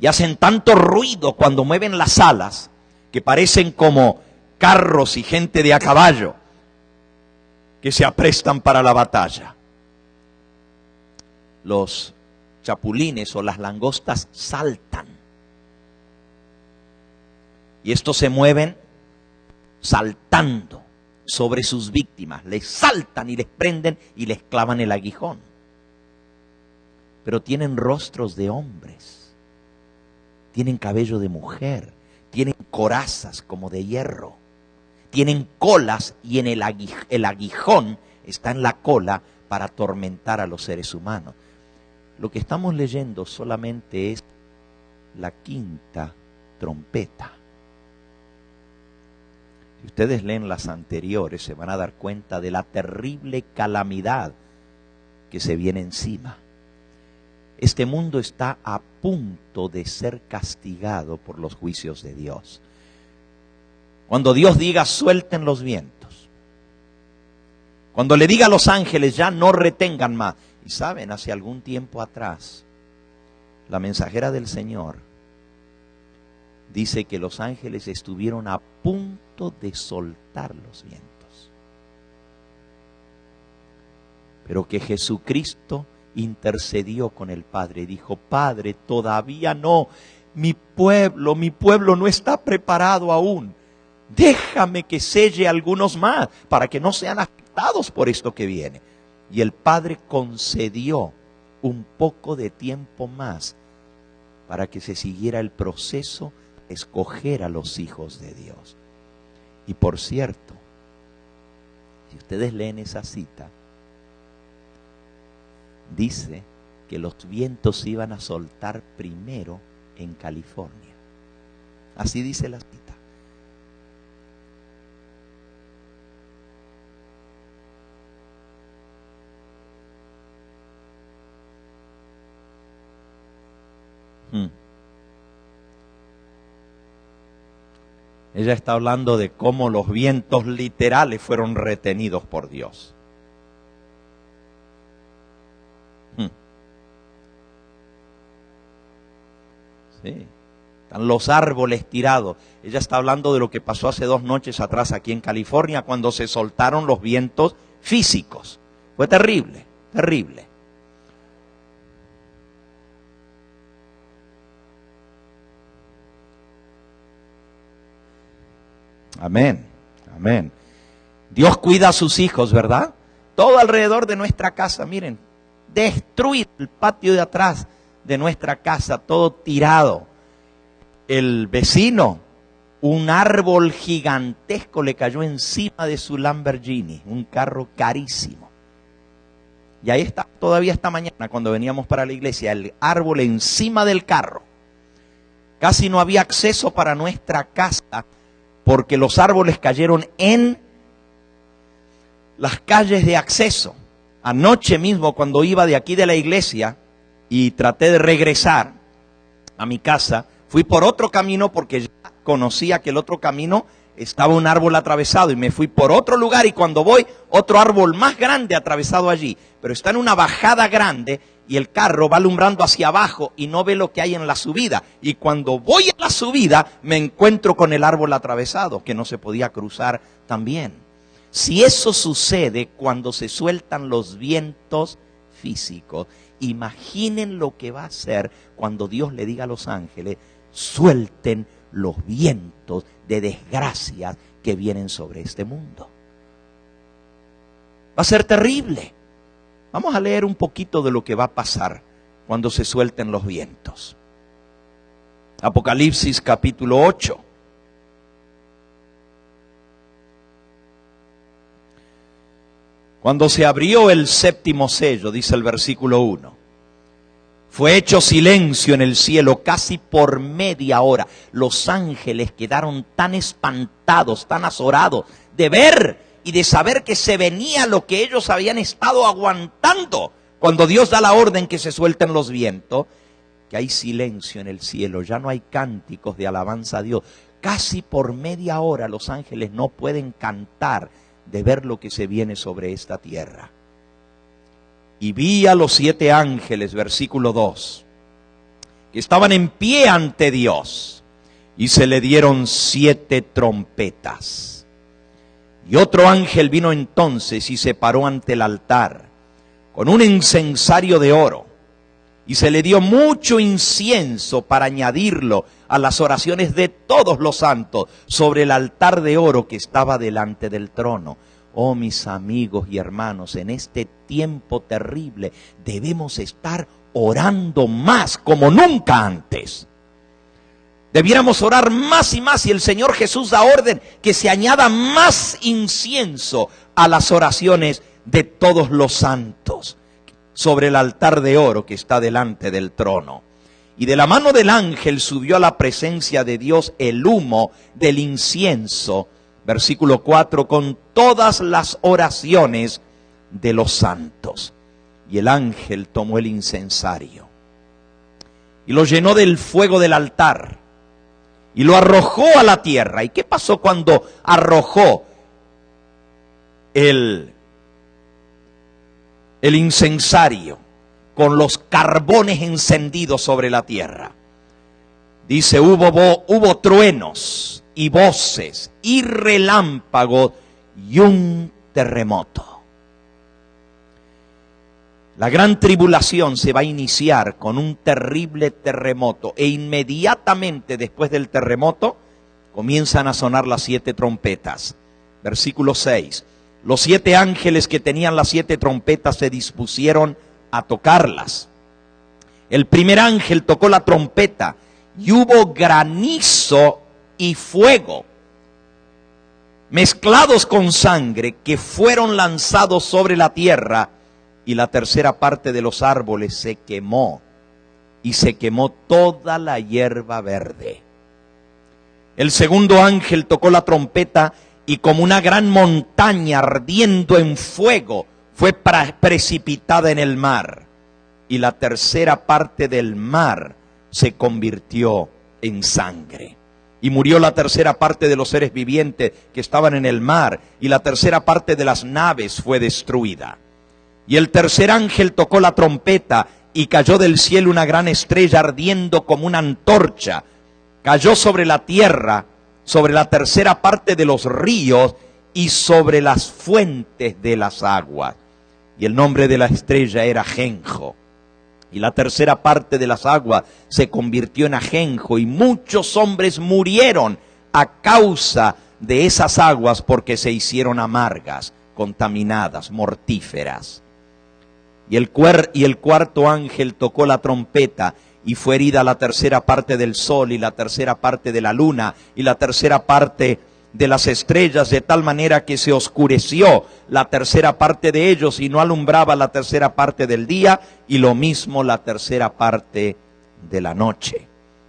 y hacen tanto ruido cuando mueven las alas que parecen como carros y gente de a caballo que se aprestan para la batalla. Los chapulines o las langostas saltan y estos se mueven saltando sobre sus víctimas, les saltan y les prenden y les clavan el aguijón. Pero tienen rostros de hombres, tienen cabello de mujer, tienen corazas como de hierro, tienen colas y en el aguijón está en la cola para atormentar a los seres humanos. Lo que estamos leyendo solamente es la quinta trompeta. Si ustedes leen las anteriores, se van a dar cuenta de la terrible calamidad que se viene encima. Este mundo está a punto de ser castigado por los juicios de Dios. Cuando Dios diga suelten los vientos, cuando le diga a los ángeles ya no retengan más. Y saben, hace algún tiempo atrás, la mensajera del Señor dice que los ángeles estuvieron a punto de soltar los vientos, pero que Jesucristo intercedió con el Padre y dijo: Padre, todavía no, mi pueblo no está preparado aún, déjame que selle algunos más para que no sean afectados por esto que viene. Y el Padre concedió un poco de tiempo más para que se siguiera el proceso de escoger a los hijos de Dios. Y por cierto, si ustedes leen esa cita, dice que los vientos se iban a soltar primero en California. Así dice la cita. Ella está hablando de cómo los vientos literales fueron retenidos por Dios. Sí, están los árboles tirados. Ella está hablando de lo que pasó hace 2 noches atrás aquí en California, cuando se soltaron los vientos físicos. Fue terrible, terrible. Amén, amén. Dios cuida a sus hijos, ¿verdad? Todo alrededor de nuestra casa, miren, destruido el patio de atrás de nuestra casa, todo tirado. El vecino, un árbol gigantesco le cayó encima de su Lamborghini, un carro carísimo. Y ahí está, todavía esta mañana cuando veníamos para la iglesia, el árbol encima del carro. Casi no había acceso para nuestra casa, porque los árboles cayeron en las calles de acceso. Anoche mismo, cuando iba de aquí de la iglesia y traté de regresar a mi casa, fui por otro camino porque ya conocía que el otro camino estaba un árbol atravesado y me fui por otro lugar, y cuando voy, otro árbol más grande atravesado allí, pero está en una bajada grande y el carro va alumbrando hacia abajo y no ve lo que hay en la subida, y cuando voy a la subida me encuentro con el árbol atravesado que no se podía cruzar también. Si eso sucede cuando se sueltan los vientos físicos, imaginen lo que va a hacer cuando Dios le diga a los ángeles: suelten los vientos de desgracias que vienen sobre este mundo. Va a ser terrible. Vamos a leer un poquito de lo que va a pasar cuando se suelten los vientos. Apocalipsis capítulo 8. Cuando se abrió el 7º sello, dice el versículo 1, fue hecho silencio en el cielo casi por media hora. Los ángeles quedaron tan espantados, tan azorados de ver y de saber que se venía lo que ellos habían estado aguantando cuando Dios da la orden que se suelten los vientos, que hay silencio en el cielo, ya no hay cánticos de alabanza a Dios. Casi por media hora los ángeles no pueden cantar de ver lo que se viene sobre esta tierra. Y vi a los 7 ángeles, versículo 2, que estaban en pie ante Dios, y se le dieron 7 trompetas. Y otro ángel vino entonces y se paró ante el altar, con un incensario de oro, y se le dio mucho incienso para añadirlo a las oraciones de todos los santos sobre el altar de oro que estaba delante del trono. Oh, mis amigos y hermanos, en este tiempo terrible debemos estar orando más como nunca antes. Debiéramos orar más y más, y el Señor Jesús da orden que se añada más incienso a las oraciones de todos los santos sobre el altar de oro que está delante del trono. Y de la mano del ángel subió a la presencia de Dios el humo del incienso, versículo 4, con todas las oraciones de los santos. Y el ángel tomó el incensario y lo llenó del fuego del altar y lo arrojó a la tierra. ¿Y qué pasó cuando arrojó el incensario con los carbones encendidos sobre la tierra? Dice, hubo truenos y voces y relámpagos y un terremoto. La gran tribulación se va a iniciar con un terrible terremoto, e inmediatamente después del terremoto comienzan a sonar las 7 trompetas. Versículo 6. Los 7 ángeles que tenían las 7 trompetas se dispusieron a tocarlas. El primer ángel tocó la trompeta y hubo granizo y fuego mezclados con sangre que fueron lanzados sobre la tierra, y la tercera parte de los árboles se quemó, y se quemó toda la hierba verde. El segundo ángel tocó la trompeta, y como una gran montaña ardiendo en fuego fue precipitada en el mar, y la tercera parte del mar se convirtió en sangre. Y murió la tercera parte de los seres vivientes que estaban en el mar, y la tercera parte de las naves fue destruida. Y el tercer ángel tocó la trompeta, y cayó del cielo una gran estrella ardiendo como una antorcha. Cayó sobre la tierra, sobre la tercera parte de los ríos y sobre las fuentes de las aguas. Y el nombre de la estrella era Ajenjo. Y la tercera parte de las aguas se convirtió en ajenjo, y muchos hombres murieron a causa de esas aguas, porque se hicieron amargas, contaminadas, mortíferas. Y el cuarto ángel tocó la trompeta, y fue herida la tercera parte del sol, y la tercera parte de la luna, y la tercera parte de las estrellas, de tal manera que se oscureció la tercera parte de ellos, y no alumbraba la tercera parte del día, y lo mismo la tercera parte de la noche.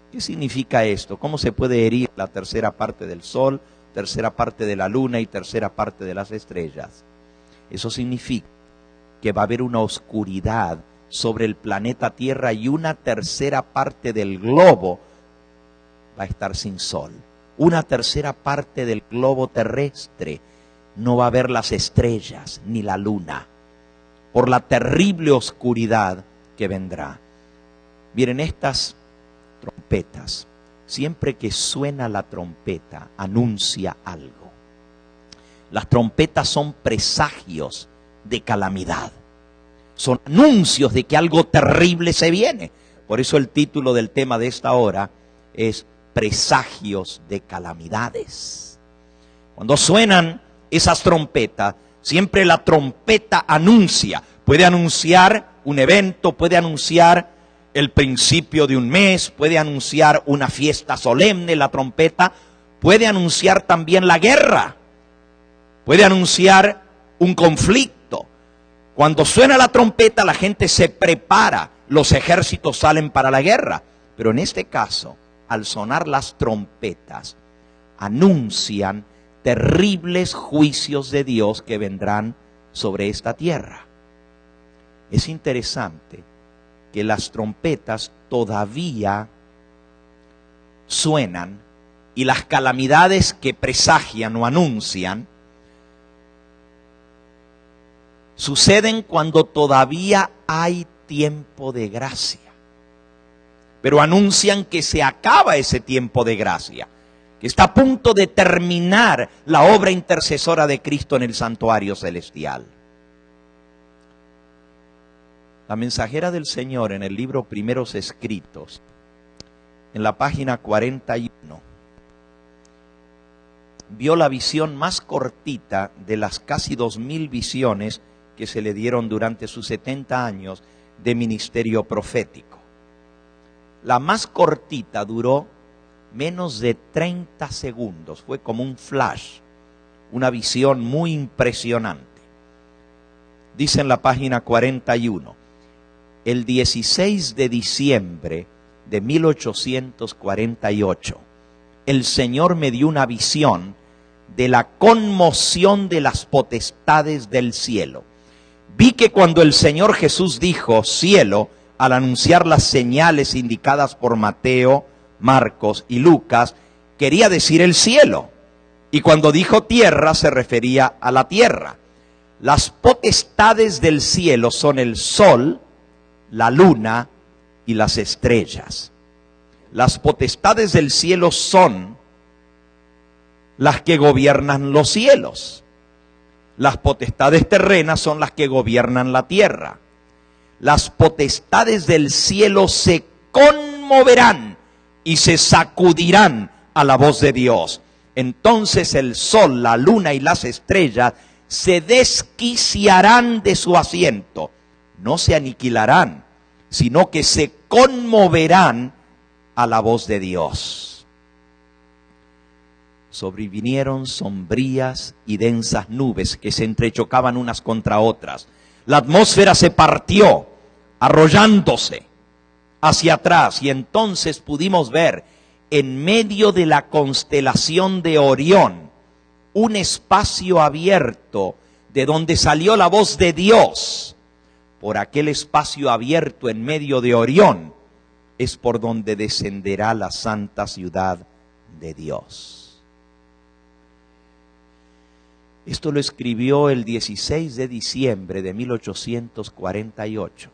¿Qué significa esto? ¿Cómo se puede herir la tercera parte del sol, tercera parte de la luna y tercera parte de las estrellas? Eso significa que va a haber una oscuridad sobre el planeta Tierra, y una tercera parte del globo va a estar sin sol. Una tercera parte del globo terrestre no va a ver las estrellas ni la luna, por la terrible oscuridad que vendrá. Miren, estas trompetas, siempre que suena la trompeta, anuncia algo. Las trompetas son presagios de calamidad. Son anuncios de que algo terrible se viene. Por eso el título del tema de esta hora es presagios de calamidades. Cuando suenan esas trompetas, siempre la trompeta anuncia. Puede anunciar un evento, puede anunciar el principio de un mes, puede anunciar una fiesta solemne, la trompeta. Puede anunciar también la guerra. Puede anunciar un conflicto. Cuando suena la trompeta, la gente se prepara, los ejércitos salen para la guerra. Pero en este caso, al sonar las trompetas, anuncian terribles juicios de Dios que vendrán sobre esta tierra. Es interesante que las trompetas todavía suenan, y las calamidades que presagian o anuncian suceden cuando todavía hay tiempo de gracia. Pero anuncian que se acaba ese tiempo de gracia, que está a punto de terminar la obra intercesora de Cristo en el santuario celestial. La mensajera del Señor, en el libro Primeros Escritos, en la página 41, vio la visión más cortita de las casi 2000 visiones que se le dieron durante sus 70 años de ministerio profético. La más cortita duró Menos de 30 segundos. Fue como un flash, una visión muy impresionante. Dice en la página 41, el 16 de diciembre de 1848, el Señor me dio una visión de la conmoción de las potestades del cielo. Vi que cuando el Señor Jesús dijo cielo, al anunciar las señales indicadas por Mateo, Marcos y Lucas, quería decir el cielo. Y cuando dijo tierra, se refería a la tierra. Las potestades del cielo son el sol, la luna y las estrellas. Las potestades del cielo son las que gobiernan los cielos. Las potestades terrenas son las que gobiernan la tierra. Las potestades del cielo se conmoverán y se sacudirán a la voz de Dios. Entonces el sol, la luna y las estrellas se desquiciarán de su asiento. No se aniquilarán, sino que se conmoverán a la voz de Dios. Sobrevinieron sombrías y densas nubes que se entrechocaban unas contra otras. La atmósfera se partió, arrollándose hacia atrás, y entonces pudimos ver en medio de la constelación de Orión un espacio abierto de donde salió la voz de Dios. Por aquel espacio abierto en medio de Orión es por donde descenderá la santa ciudad de Dios. Esto lo escribió el 16 de diciembre de 1848.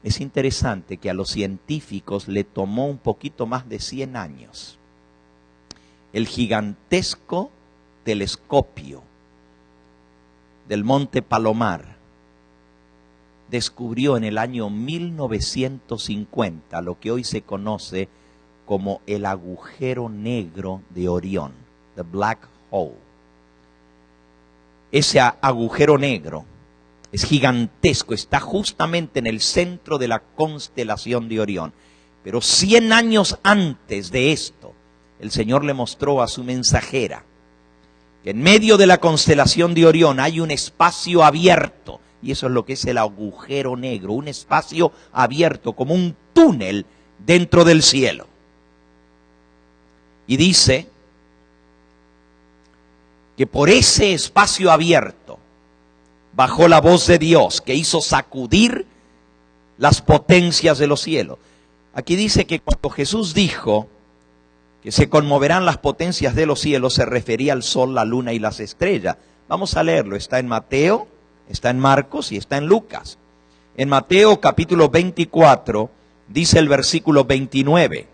Es interesante que a los científicos le tomó un poquito más de 100 años. El gigantesco telescopio del Monte Palomar descubrió en el año 1950 lo que hoy se conoce como el agujero negro de Orión, the Black Hole. Ese agujero negro es gigantesco, está justamente en el centro de la constelación de Orión. Pero 100 años antes de esto, el Señor le mostró a su mensajera que en medio de la constelación de Orión hay un espacio abierto. Y eso es lo que es el agujero negro, un espacio abierto como un túnel dentro del cielo. Y dice que por ese espacio abierto bajó la voz de Dios que hizo sacudir las potencias de los cielos. Aquí dice que cuando Jesús dijo que se conmoverán las potencias de los cielos, se refería al sol, la luna y las estrellas. Vamos a leerlo, está en Mateo, está en Marcos y está en Lucas. En Mateo capítulo 24 dice el versículo 29.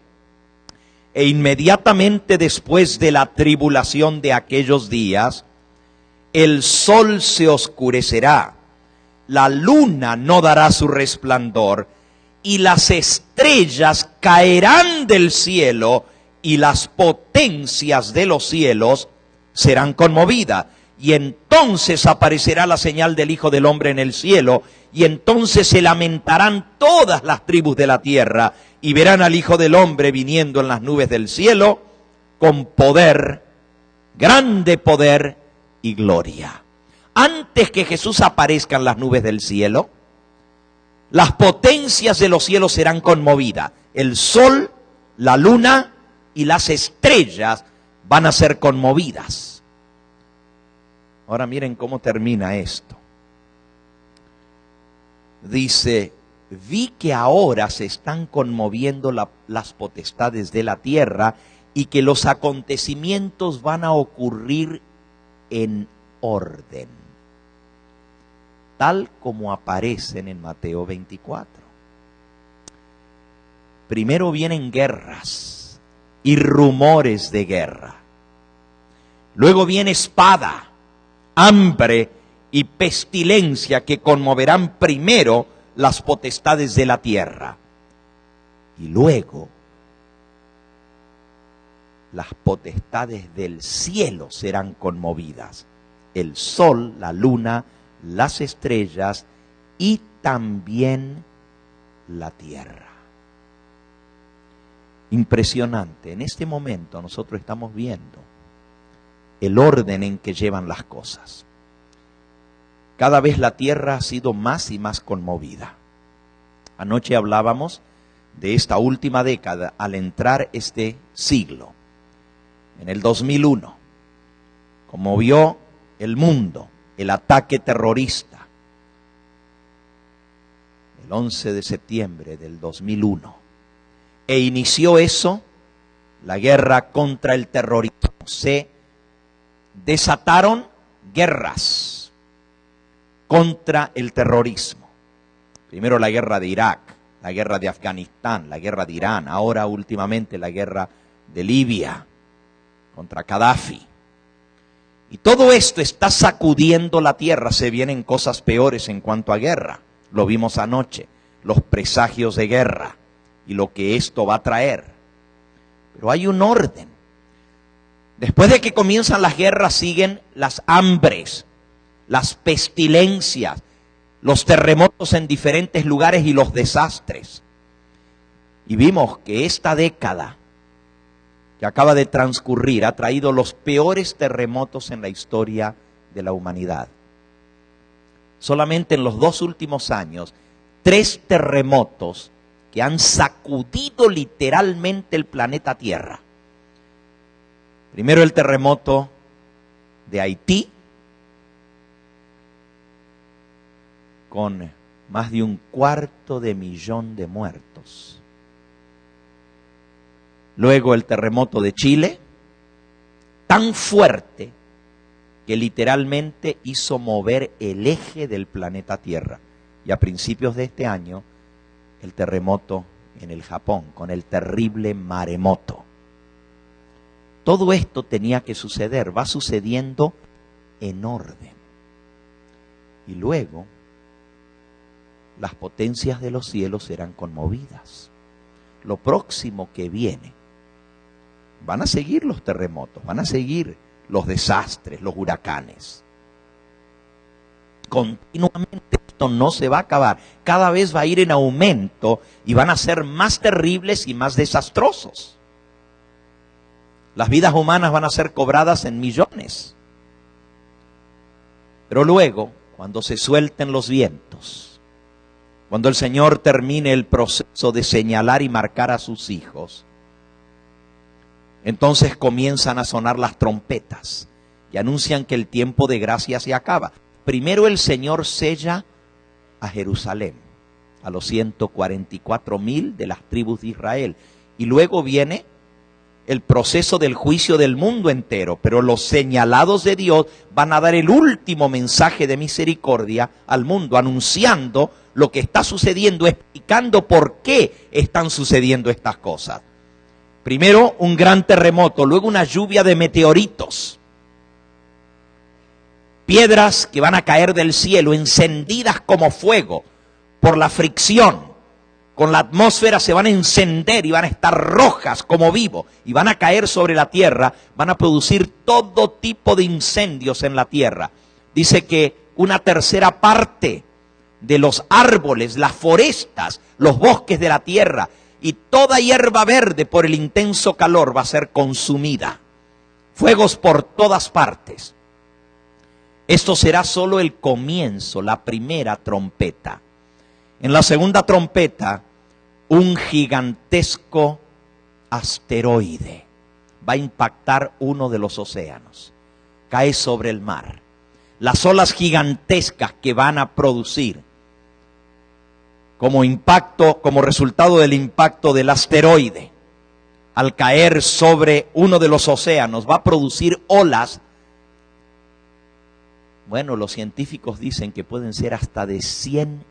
E inmediatamente después de la tribulación de aquellos días, el sol se oscurecerá, la luna no dará su resplandor, y las estrellas caerán del cielo, y las potencias de los cielos serán conmovidas. Y entonces aparecerá la señal del Hijo del Hombre en el cielo, y entonces se lamentarán todas las tribus de la tierra, y verán al Hijo del Hombre viniendo en las nubes del cielo, con poder, grande poder y gloria. Antes que Jesús aparezca en las nubes del cielo, las potencias de los cielos serán conmovidas. El sol, la luna y las estrellas van a ser conmovidas. Ahora miren cómo termina esto. Dice, vi que ahora se están conmoviendo las potestades de la tierra y que los acontecimientos van a ocurrir en orden, tal como aparecen en Mateo 24. Primero vienen guerras y rumores de guerra. Luego viene espada, hambre y pestilencia que conmoverán primero las potestades de la tierra. Y luego las potestades del cielo serán conmovidas. El sol, la luna, las estrellas y también la tierra. Impresionante. En este momento nosotros estamos viendo el orden en que llevan las cosas. Cada vez la tierra ha sido más y más conmovida. Anoche hablábamos de esta última década al entrar este siglo. En el 2001 conmovió el mundo el ataque terrorista. El 11 de septiembre del 2001. E inició eso, la guerra contra el terrorismo. Se desataron guerras contra el terrorismo. Primero la guerra de Irak, la guerra de Afganistán, la guerra de Irán, ahora últimamente la guerra de Libia contra Gaddafi. Y todo esto está sacudiendo la tierra. Se vienen cosas peores en cuanto a guerra. Lo vimos anoche, los presagios de guerra y lo que esto va a traer. Pero hay un orden. Después de que comienzan las guerras siguen las hambres, las pestilencias, los terremotos en diferentes lugares y los desastres. Y vimos que esta década que acaba de transcurrir ha traído los peores terremotos en la historia de la humanidad. Solamente en los 2 últimos años, 3 terremotos que han sacudido literalmente el planeta Tierra. Primero el terremoto de Haití, con más de 250.000 de muertos. Luego el terremoto de Chile, tan fuerte que literalmente hizo mover el eje del planeta Tierra. Y a principios de este año, el terremoto en el Japón, con el terrible maremoto. Todo esto tenía que suceder, va sucediendo en orden. Y luego, las potencias de los cielos serán conmovidas. Lo próximo que viene, van a seguir los terremotos, van a seguir los desastres, los huracanes. Continuamente esto no se va a acabar. Cada vez va a ir en aumento y van a ser más terribles y más desastrosos. Las vidas humanas van a ser cobradas en millones. Pero luego, cuando se suelten los vientos, cuando el Señor termine el proceso de señalar y marcar a sus hijos, entonces comienzan a sonar las trompetas y anuncian que el tiempo de gracia se acaba. Primero el Señor sella a Jerusalén, a los 144.000 de las tribus de Israel. Y luego viene el proceso del juicio del mundo entero. Pero los señalados de Dios van a dar el último mensaje de misericordia al mundo, anunciando lo que está sucediendo, explicando por qué están sucediendo estas cosas. Primero un gran terremoto, luego una lluvia de meteoritos. Piedras que van a caer del cielo, encendidas como fuego por la fricción. Con la atmósfera se van a encender y van a estar rojas como vivo. Y van a caer sobre la tierra, van a producir todo tipo de incendios en la tierra. Dice que 1/3 parte de los árboles, las forestas, los bosques de la tierra y toda hierba verde por el intenso calor va a ser consumida. Fuegos por todas partes. Esto será solo el comienzo, la primera trompeta. En la segunda trompeta, un gigantesco asteroide va a impactar uno de los océanos. Cae sobre el mar. Las olas gigantescas que van a producir como impacto, como resultado del impacto del asteroide, al caer sobre uno de los océanos, va a producir olas. Bueno, los científicos dicen que pueden ser hasta de 100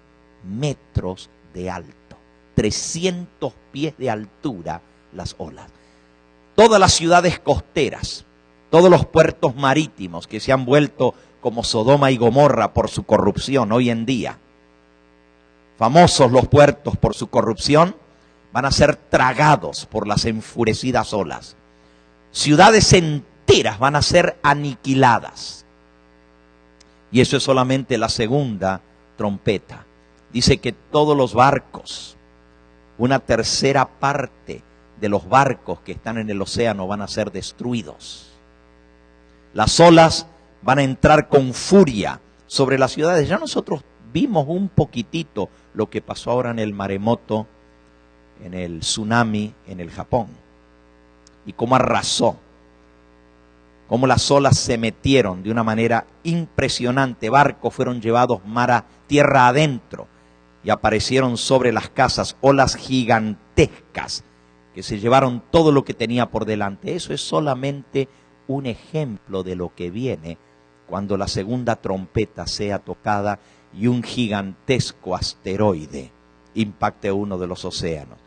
metros de alto, 300 pies de altura las olas. Todas las ciudades costeras, todos los puertos marítimos que se han vuelto como Sodoma y Gomorra por su corrupción hoy en día, famosos los puertos por su corrupción, van a ser tragados por las enfurecidas olas. Ciudades enteras van a ser aniquiladas. Y eso es solamente la segunda trompeta. Dice que todos los barcos, 1/3 parte de los barcos que están en el océano van a ser destruidos. Las olas van a entrar con furia sobre las ciudades. Ya nosotros vimos un poquitito lo que pasó ahora en el maremoto, en el tsunami en el Japón, y cómo arrasó, cómo las olas se metieron de una manera impresionante. Barcos fueron llevados tierra adentro y aparecieron sobre las casas olas gigantescas que se llevaron todo lo que tenía por delante. Eso es solamente un ejemplo de lo que viene cuando la segunda trompeta sea tocada y un gigantesco asteroide impacte uno de los océanos.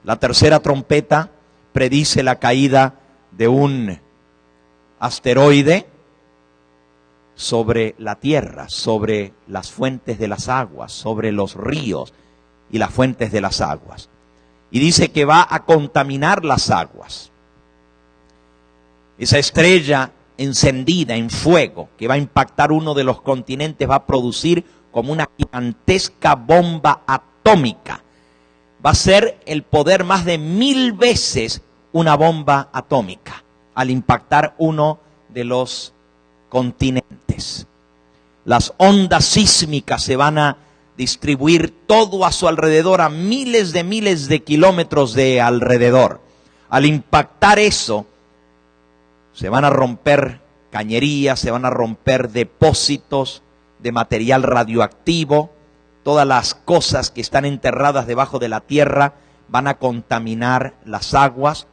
La tercera trompeta predice la caída de un asteroide sobre la tierra, sobre las fuentes de las aguas, sobre los ríos y las fuentes de las aguas. Y dice que va a contaminar las aguas. Esa estrella encendida en fuego que va a impactar uno de los continentes va a producir como una gigantesca bomba atómica. Va a ser el poder más de 1000 veces una bomba atómica al impactar uno de los continentes. Las ondas sísmicas se van a distribuir todo a su alrededor, a miles de kilómetros de alrededor. Al impactar eso, se van a romper cañerías, se van a romper depósitos de material radioactivo. Todas las cosas que están enterradas debajo de la tierra van a contaminar las aguas.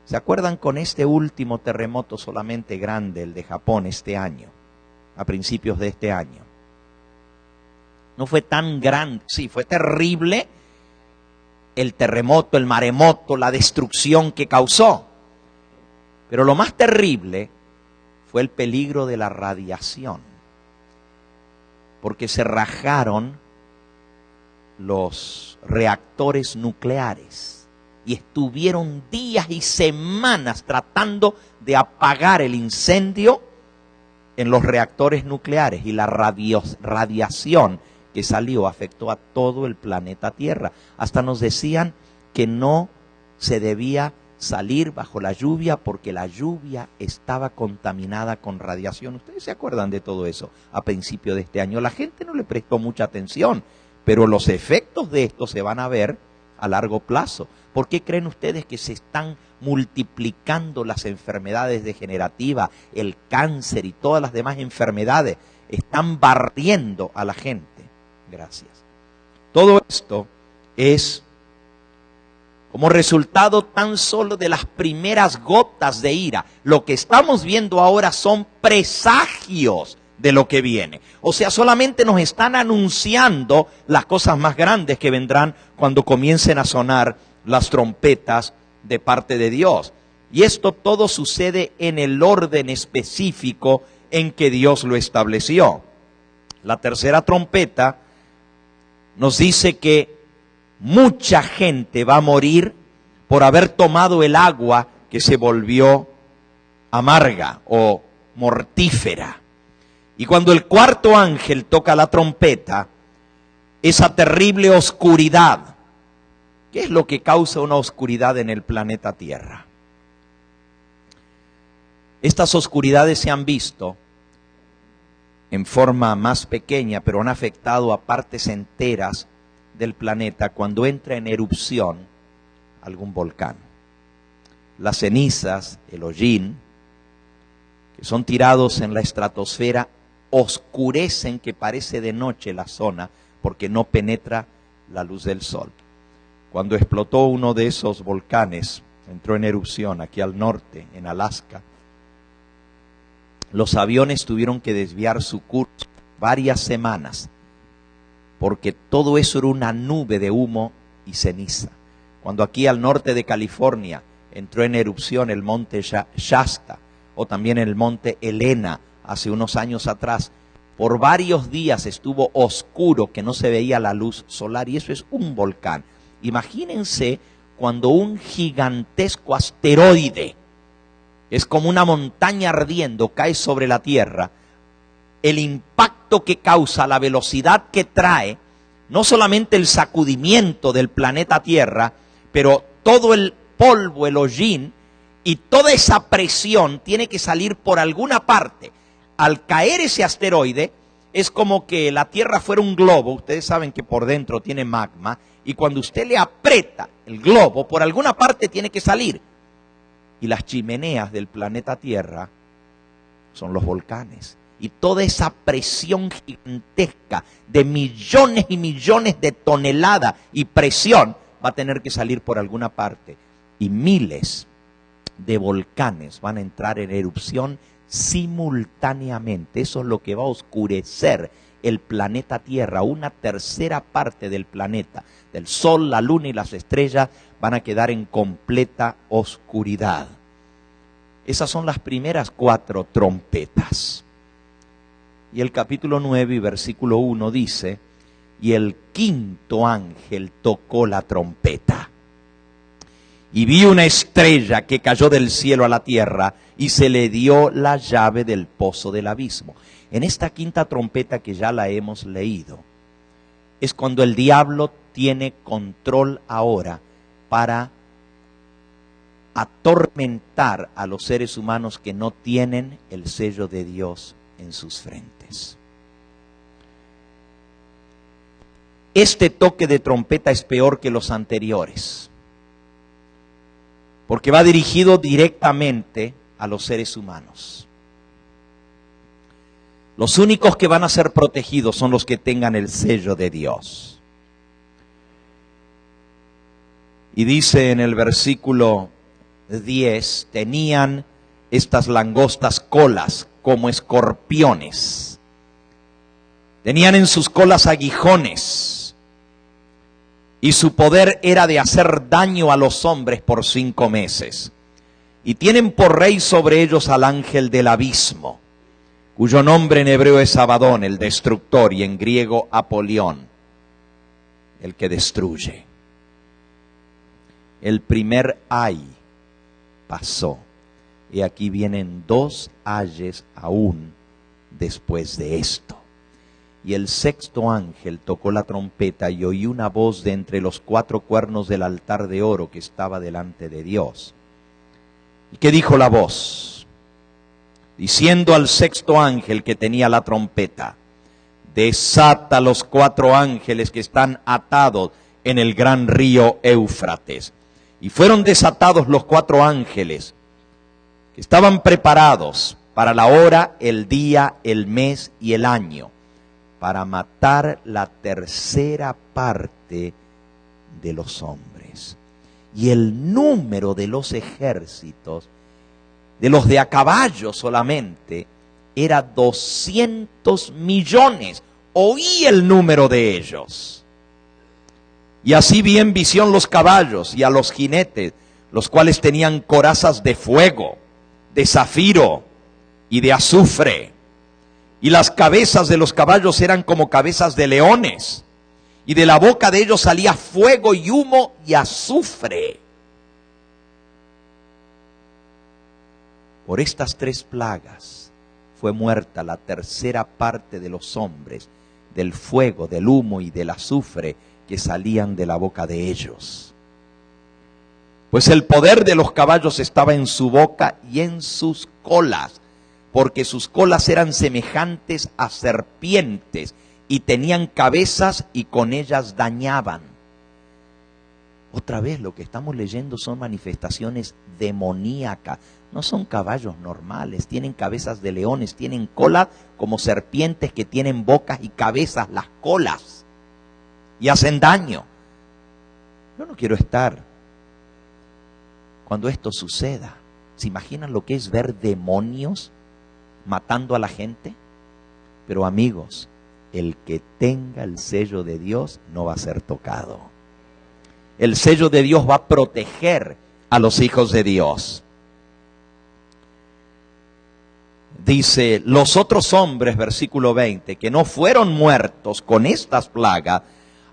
¿Se acuerdan con este último terremoto solamente grande, el de Japón este año, a principios de este año? No fue tan grande, sí, fue terrible el terremoto, el maremoto, la destrucción que causó. Pero lo más terrible fue el peligro de la radiación, porque se rajaron los reactores nucleares y estuvieron días y semanas tratando de apagar el incendio en los reactores nucleares, y la radiación que salió afectó a todo el planeta Tierra. Hasta nos decían que no se debía salir bajo la lluvia porque la lluvia estaba contaminada con radiación. ¿Ustedes se acuerdan de todo eso a principio de este año? La gente no le prestó mucha atención, pero los efectos de esto se van a ver a largo plazo. ¿Por qué creen ustedes que se están multiplicando las enfermedades degenerativas, el cáncer y todas las demás enfermedades? Están barriendo a la gente. Gracias. Todo esto es como resultado tan solo de las primeras gotas de ira. Lo que estamos viendo ahora son presagios de lo que viene. O sea, solamente nos están anunciando las cosas más grandes que vendrán cuando comiencen a sonar las trompetas de parte de Dios. Y esto todo sucede en el orden específico en que Dios lo estableció. La tercera trompeta nos dice que mucha gente va a morir por haber tomado el agua que se volvió amarga o mortífera. Y cuando el cuarto ángel toca la trompeta, esa terrible oscuridad, ¿qué es lo que causa una oscuridad en el planeta Tierra? Estas oscuridades se han visto en forma más pequeña, pero han afectado a partes enteras del planeta cuando entra en erupción algún volcán. Las cenizas, el hollín, que son tirados en la estratosfera, oscurecen que parece de noche la zona porque no penetra la luz del sol. Cuando explotó uno de esos volcanes, entró en erupción aquí al norte, en Alaska, los aviones tuvieron que desviar su curso varias semanas porque todo eso era una nube de humo y ceniza. Cuando aquí al norte de California entró en erupción el monte Shasta o también el monte Helena hace unos años atrás, por varios días estuvo oscuro que no se veía la luz solar, y eso es un volcán. Imagínense cuando un gigantesco asteroide, es como una montaña ardiendo, cae sobre la Tierra, el impacto que causa, la velocidad que trae, no solamente el sacudimiento del planeta Tierra, pero todo el polvo, el hollín, y toda esa presión tiene que salir por alguna parte. Al caer ese asteroide, es como que la Tierra fuera un globo. Ustedes saben que por dentro tiene magma, y cuando usted le aprieta el globo, por alguna parte tiene que salir. Y las chimeneas del planeta Tierra son los volcanes. Y toda esa presión gigantesca de millones y millones de toneladas y presión va a tener que salir por alguna parte. Y miles de volcanes van a entrar en erupción simultáneamente. Eso es lo que va a oscurecer el planeta Tierra. Una tercera parte del planeta, del Sol, la Luna y las estrellas, van a quedar en completa oscuridad. Esas son las primeras 4 trompetas. Y el capítulo 9 y versículo 1 dice: y el quinto ángel tocó la trompeta. Y vi una estrella que cayó del cielo a la tierra, y se le dio la llave del pozo del abismo. En esta quinta trompeta, que ya la hemos leído, es cuando el diablo tiene control ahora para atormentar a los seres humanos que no tienen el sello de Dios en sus frentes. Este toque de trompeta es peor que los anteriores, porque va dirigido directamente a los seres humanos. Los únicos que van a ser protegidos son los que tengan el sello de Dios. Y dice en el versículo 10, tenían estas langostas colas como escorpiones. Tenían en sus colas aguijones, y su poder era de hacer daño a los hombres por 5 meses. Y tienen por rey sobre ellos al ángel del abismo, cuyo nombre en hebreo es Abadón, el destructor, y en griego Apolión, el que destruye. El primer ay pasó, y aquí vienen 2 ayes aún después de esto. Y el sexto ángel tocó la trompeta, y oí una voz de entre los 4 cuernos del altar de oro que estaba delante de Dios. ¿Y qué dijo la voz? Diciendo al sexto ángel que tenía la trompeta: desata los 4 ángeles que están atados en el gran río Éufrates. Y fueron desatados los 4 ángeles que estaban preparados para la hora, el día, el mes y el año, para matar la tercera parte de los hombres. Y el número de los ejércitos, de los de a caballo solamente, era 200 millones. Oí el número de ellos. Y así vi en visión los caballos y a los jinetes, los cuales tenían corazas de fuego, de zafiro y de azufre. Y las cabezas de los caballos eran como cabezas de leones, y de la boca de ellos salía fuego y humo y azufre. Por estas 3 plagas fue muerta la tercera parte de los hombres, del fuego, del humo y del azufre que salían de la boca de ellos. Pues el poder de los caballos estaba en su boca y en sus colas, porque sus colas eran semejantes a serpientes y tenían cabezas y con ellas dañaban. Otra vez lo que estamos leyendo son manifestaciones demoníacas. No son caballos normales, tienen cabezas de leones, tienen colas como serpientes que tienen bocas y cabezas, las colas, y hacen daño. Yo no quiero estar cuando esto suceda. ¿Se imaginan lo que es ver demonios matando a la gente? Pero amigos, el que tenga el sello de Dios no va a ser tocado. El sello de Dios va a proteger a los hijos de Dios. Dice, los otros hombres, versículo 20, que no fueron muertos con estas plagas,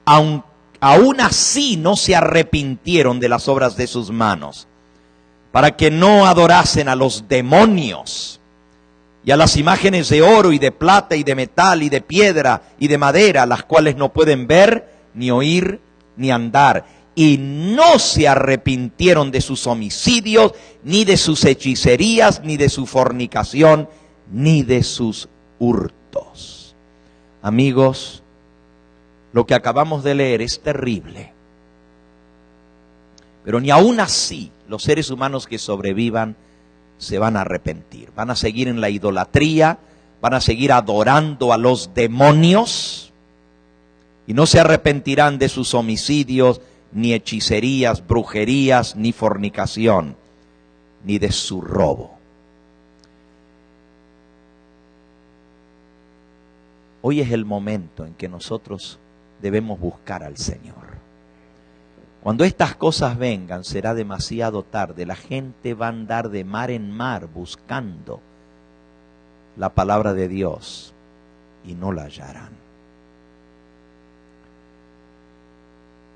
aún así no se arrepintieron de las obras de sus manos, para que no adorasen a los demonios y a las imágenes de oro y de plata y de metal y de piedra y de madera, las cuales no pueden ver, ni oír, ni andar. y no se arrepintieron de sus homicidios, ni de sus hechicerías, ni de su fornicación, ni de sus hurtos. Amigos, lo que acabamos de leer es terrible. Pero ni aún así los seres humanos que sobrevivan se van a arrepentir. Van a seguir en la idolatría, van a seguir adorando a los demonios y no se arrepentirán de sus homicidios, ni hechicerías, brujerías, ni fornicación, ni de su robo. Hoy es el momento en que nosotros debemos buscar al Señor. Cuando estas cosas vengan, será demasiado tarde. La gente va a andar de mar en mar buscando la palabra de Dios y no la hallarán.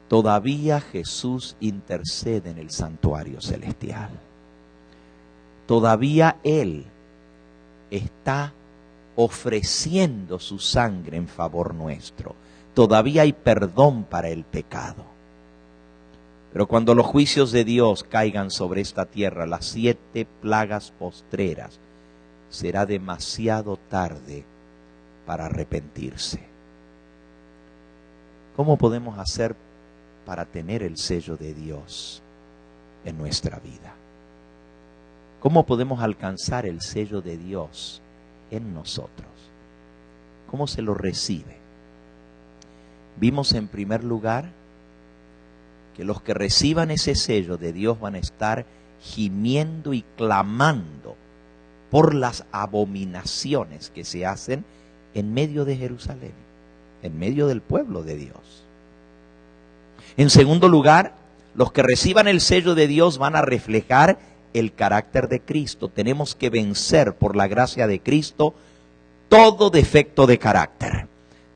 Todavía Jesús intercede en el santuario celestial. Todavía Él está ofreciendo su sangre en favor nuestro. Todavía hay perdón para el pecado. Pero cuando los juicios de Dios caigan sobre esta tierra, las 7 plagas postreras, será demasiado tarde para arrepentirse. ¿Cómo podemos hacer para tener el sello de Dios en nuestra vida? ¿Cómo podemos alcanzar el sello de Dios en nosotros? ¿Cómo se lo recibe? Vimos en primer lugar que los que reciban ese sello de Dios van a estar gimiendo y clamando por las abominaciones que se hacen en medio de Jerusalén, en medio del pueblo de Dios. En segundo lugar, los que reciban el sello de Dios van a reflejar el carácter de Cristo. Tenemos que vencer por la gracia de Cristo todo defecto de carácter.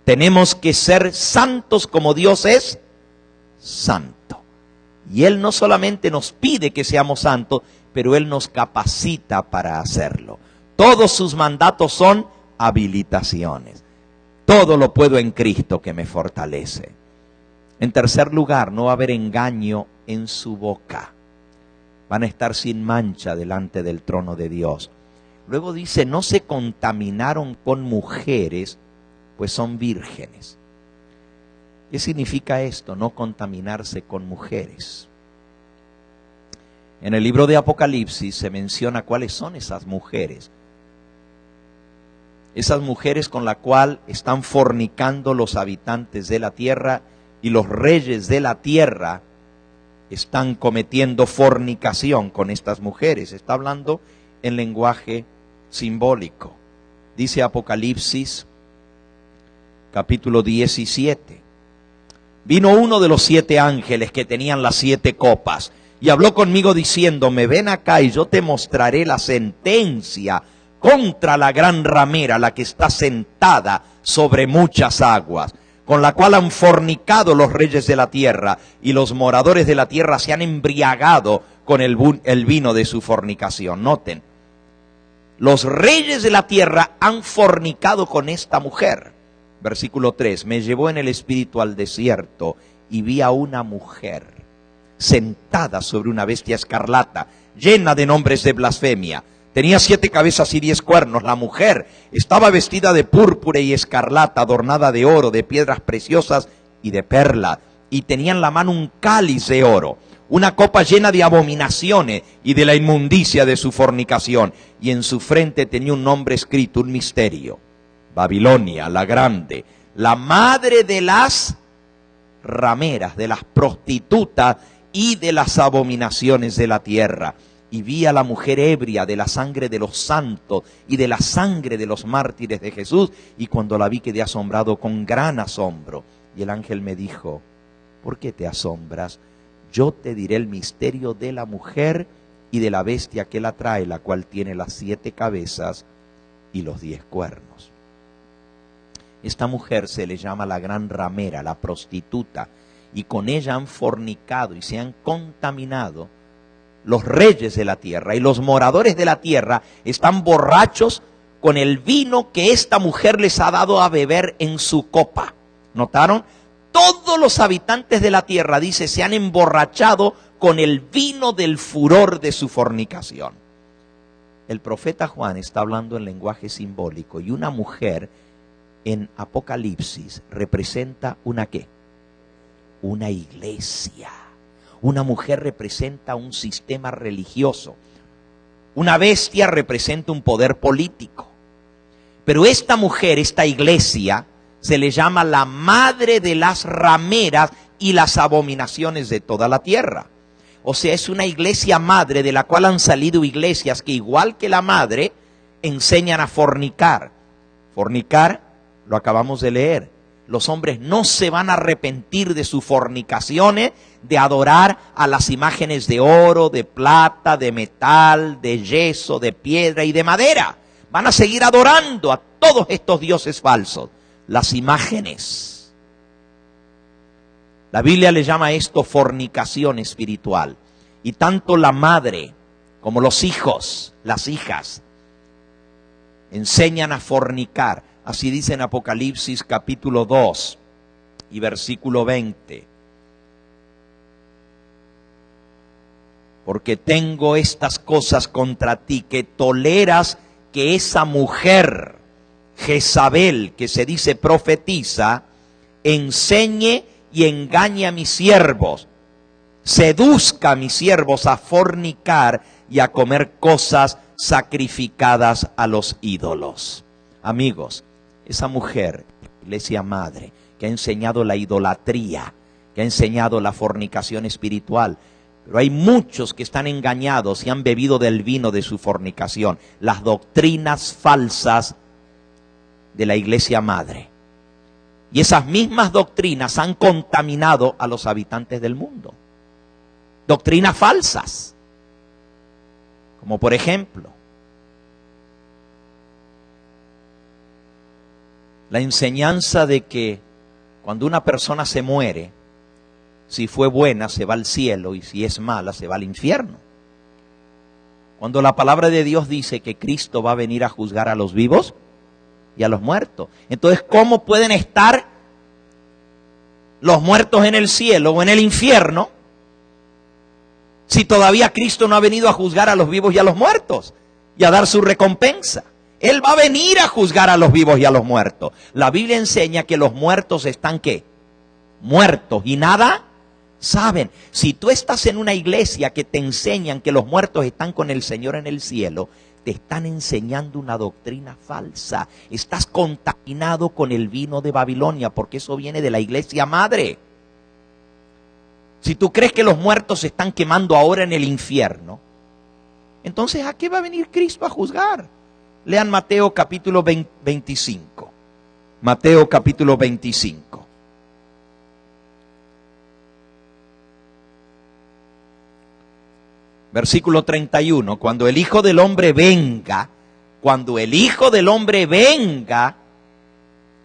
Tenemos que ser santos como Dios es santo. Y Él no solamente nos pide que seamos santos, pero Él nos capacita para hacerlo. Todos sus mandatos son habilitaciones. Todo lo puedo en Cristo que me fortalece. En tercer lugar, no va a haber engaño en su boca. Van a estar sin mancha delante del trono de Dios. Luego dice, no se contaminaron con mujeres, pues son vírgenes. ¿Qué significa esto? No contaminarse con mujeres. En el libro de Apocalipsis se menciona cuáles son esas mujeres. Esas mujeres con la cual están fornicando los habitantes de la tierra y los reyes de la tierra están cometiendo fornicación con estas mujeres. Está hablando en lenguaje simbólico. Dice Apocalipsis, capítulo 17. Vino uno de los 7 ángeles que tenían las 7 copas y habló conmigo diciéndome, ven acá y yo te mostraré la sentencia contra la gran ramera, la que está sentada sobre muchas aguas, con la cual han fornicado los reyes de la tierra, y los moradores de la tierra se han embriagado con el vino de su fornicación. Noten, los reyes de la tierra han fornicado con esta mujer. Versículo 3, me llevó en el espíritu al desierto y vi a una mujer sentada sobre una bestia escarlata, llena de nombres de blasfemia. Tenía 7 cabezas y 10 cuernos. La mujer estaba vestida de púrpura y escarlata, adornada de oro, de piedras preciosas y de perla. Y tenía en la mano un cáliz de oro, una copa llena de abominaciones y de la inmundicia de su fornicación. Y en su frente tenía un nombre escrito, un misterio. Babilonia, la grande, la madre de las rameras, de las prostitutas y de las abominaciones de la tierra. Y vi a la mujer ebria de la sangre de los santos y de la sangre de los mártires de Jesús. Y cuando la vi quedé asombrado con gran asombro. Y el ángel me dijo, ¿por qué te asombras? Yo te diré el misterio de la mujer y de la bestia que la trae, la cual tiene las 7 cabezas y los 10 cuernos. Esta mujer se le llama la gran ramera, la prostituta, y con ella han fornicado y se han contaminado los reyes de la tierra, y los moradores de la tierra están borrachos con el vino que esta mujer les ha dado a beber en su copa. ¿Notaron? todos los habitantes de la tierra, dice, se han emborrachado con el vino del furor de su fornicación. El profeta Juan está hablando en lenguaje simbólico, y una mujer en Apocalipsis representa ¿una qué? Una iglesia. Una mujer representa un sistema religioso. Una bestia representa un poder político. Pero esta mujer, esta iglesia, se le llama la madre de las rameras y las abominaciones de toda la tierra. O sea, es una iglesia madre de la cual han salido iglesias que, igual que la madre, enseñan a fornicar. Fornicar, lo acabamos de leer. Los hombres no se van a arrepentir de sus fornicaciones, de adorar a las imágenes de oro, de plata, de metal, de yeso, de piedra y de madera. Van a seguir adorando a todos estos dioses falsos, las imágenes. La Biblia le llama a esto fornicación espiritual. Y tanto la madre como los hijos, las hijas, enseñan a fornicar. Así dice en Apocalipsis capítulo 2 y versículo 20. Porque tengo estas cosas contra ti, que toleras que esa mujer, Jezabel, que se dice profetiza, enseñe y engañe a mis siervos, seduzca a mis siervos a fornicar y a comer cosas sacrificadas a los ídolos. Amigos, esa mujer, iglesia madre, que ha enseñado la idolatría, que ha enseñado la fornicación espiritual, pero hay muchos que están engañados y han bebido del vino de su fornicación, las doctrinas falsas de la iglesia madre. Y esas mismas doctrinas han contaminado a los habitantes del mundo. Doctrinas falsas, como por ejemplo, la enseñanza de que cuando una persona se muere, si fue buena se va al cielo y si es mala se va al infierno. Cuando la palabra de Dios dice que Cristo va a venir a juzgar a los vivos y a los muertos. Entonces, ¿cómo pueden estar los muertos en el cielo o en el infierno si todavía Cristo no ha venido a juzgar a los vivos y a los muertos y a dar su recompensa? Él va a venir a juzgar a los vivos y a los muertos. La Biblia enseña que los muertos están ¿qué? Muertos y nada saben. Si tú estás en una iglesia que te enseñan que los muertos están con el Señor en el cielo, te están enseñando una doctrina falsa. Estás contaminado con el vino de Babilonia, porque eso viene de la iglesia madre. Si tú crees que los muertos se están quemando ahora en el infierno, entonces ¿a qué va a venir Cristo a juzgar? Lean Mateo capítulo 25. Mateo capítulo 25. Versículo 31. Cuando el Hijo del Hombre venga,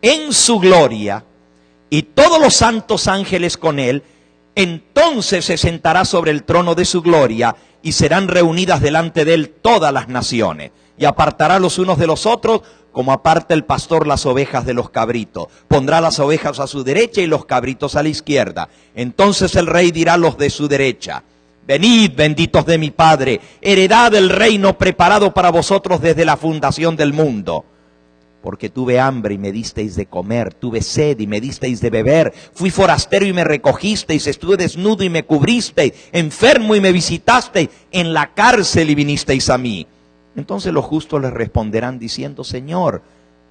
en su gloria, y todos los santos ángeles con él, entonces se sentará sobre el trono de su gloria, y serán reunidas delante de él todas las naciones. Y apartará los unos de los otros, como aparta el pastor las ovejas de los cabritos. Pondrá las ovejas a su derecha y los cabritos a la izquierda. Entonces el rey dirá a los de su derecha: venid, benditos de mi Padre, heredad el reino preparado para vosotros desde la fundación del mundo. Porque tuve hambre y me disteis de comer, tuve sed y me disteis de beber, fui forastero y me recogisteis, estuve desnudo y me cubristeis, enfermo y me visitasteis, en la cárcel y vinisteis a mí. Entonces los justos les responderán diciendo: Señor,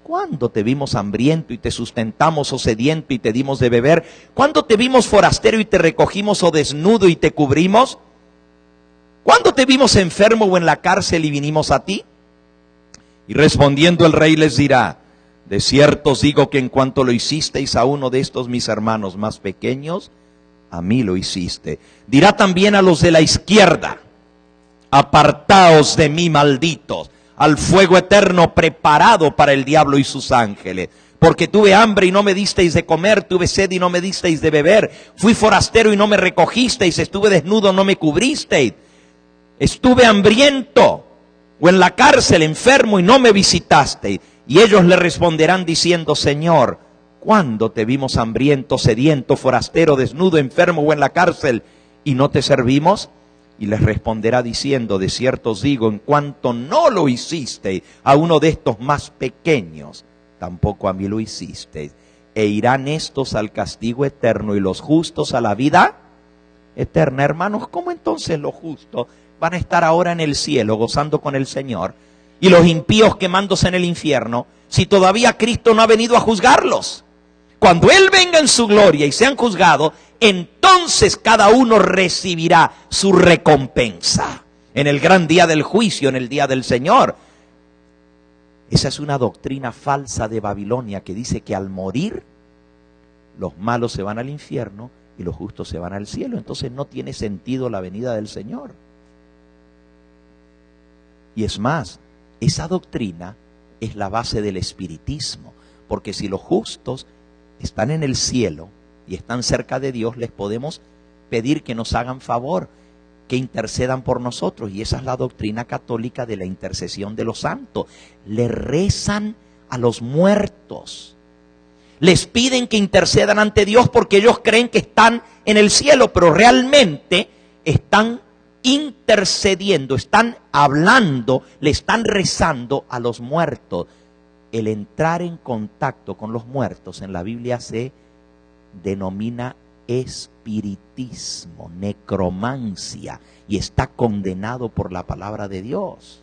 ¿cuándo te vimos hambriento y te sustentamos, o sediento y te dimos de beber? ¿Cuándo te vimos forastero y te recogimos, o desnudo y te cubrimos? ¿Cuándo te vimos enfermo o en la cárcel y vinimos a ti? Y respondiendo el rey les dirá: de cierto os digo que en cuanto lo hicisteis a uno de estos mis hermanos más pequeños, a mí lo hiciste. Dirá también a los de la izquierda: apartaos de mí, malditos, al fuego eterno preparado para el diablo y sus ángeles. Porque tuve hambre y no me disteis de comer, tuve sed y no me disteis de beber, fui forastero y no me recogisteis, estuve desnudo, no me cubristeis, estuve hambriento o en la cárcel enfermo y no me visitasteis. Y ellos le responderán diciendo: Señor, ¿cuándo te vimos hambriento, sediento, forastero, desnudo, enfermo o en la cárcel y no te servimos? Y les responderá diciendo, de cierto os digo, en cuanto no lo hiciste a uno de estos más pequeños, tampoco a mí lo hiciste. E irán estos al castigo eterno y los justos a la vida eterna. Hermanos, ¿cómo entonces los justos van a estar ahora en el cielo gozando con el Señor y los impíos quemándose en el infierno si todavía Cristo no ha venido a juzgarlos? Cuando Él venga en su gloria y sean juzgados, entonces cada uno recibirá su recompensa en el gran día del juicio, en el día del Señor. Esa es una doctrina falsa de Babilonia que dice que al morir los malos se van al infierno y los justos se van al cielo. Entonces no tiene sentido la venida del Señor. Y es más, esa doctrina es la base del espiritismo, porque si los justos están en el cielo y están cerca de Dios, les podemos pedir que nos hagan favor, que intercedan por nosotros. Y esa es la doctrina católica de la intercesión de los santos. Le rezan a los muertos. Les piden que intercedan ante Dios porque ellos creen que están en el cielo, pero realmente están intercediendo, están hablando, le están rezando a los muertos. El entrar en contacto con los muertos en la Biblia se denomina espiritismo, necromancia, y está condenado por la palabra de Dios.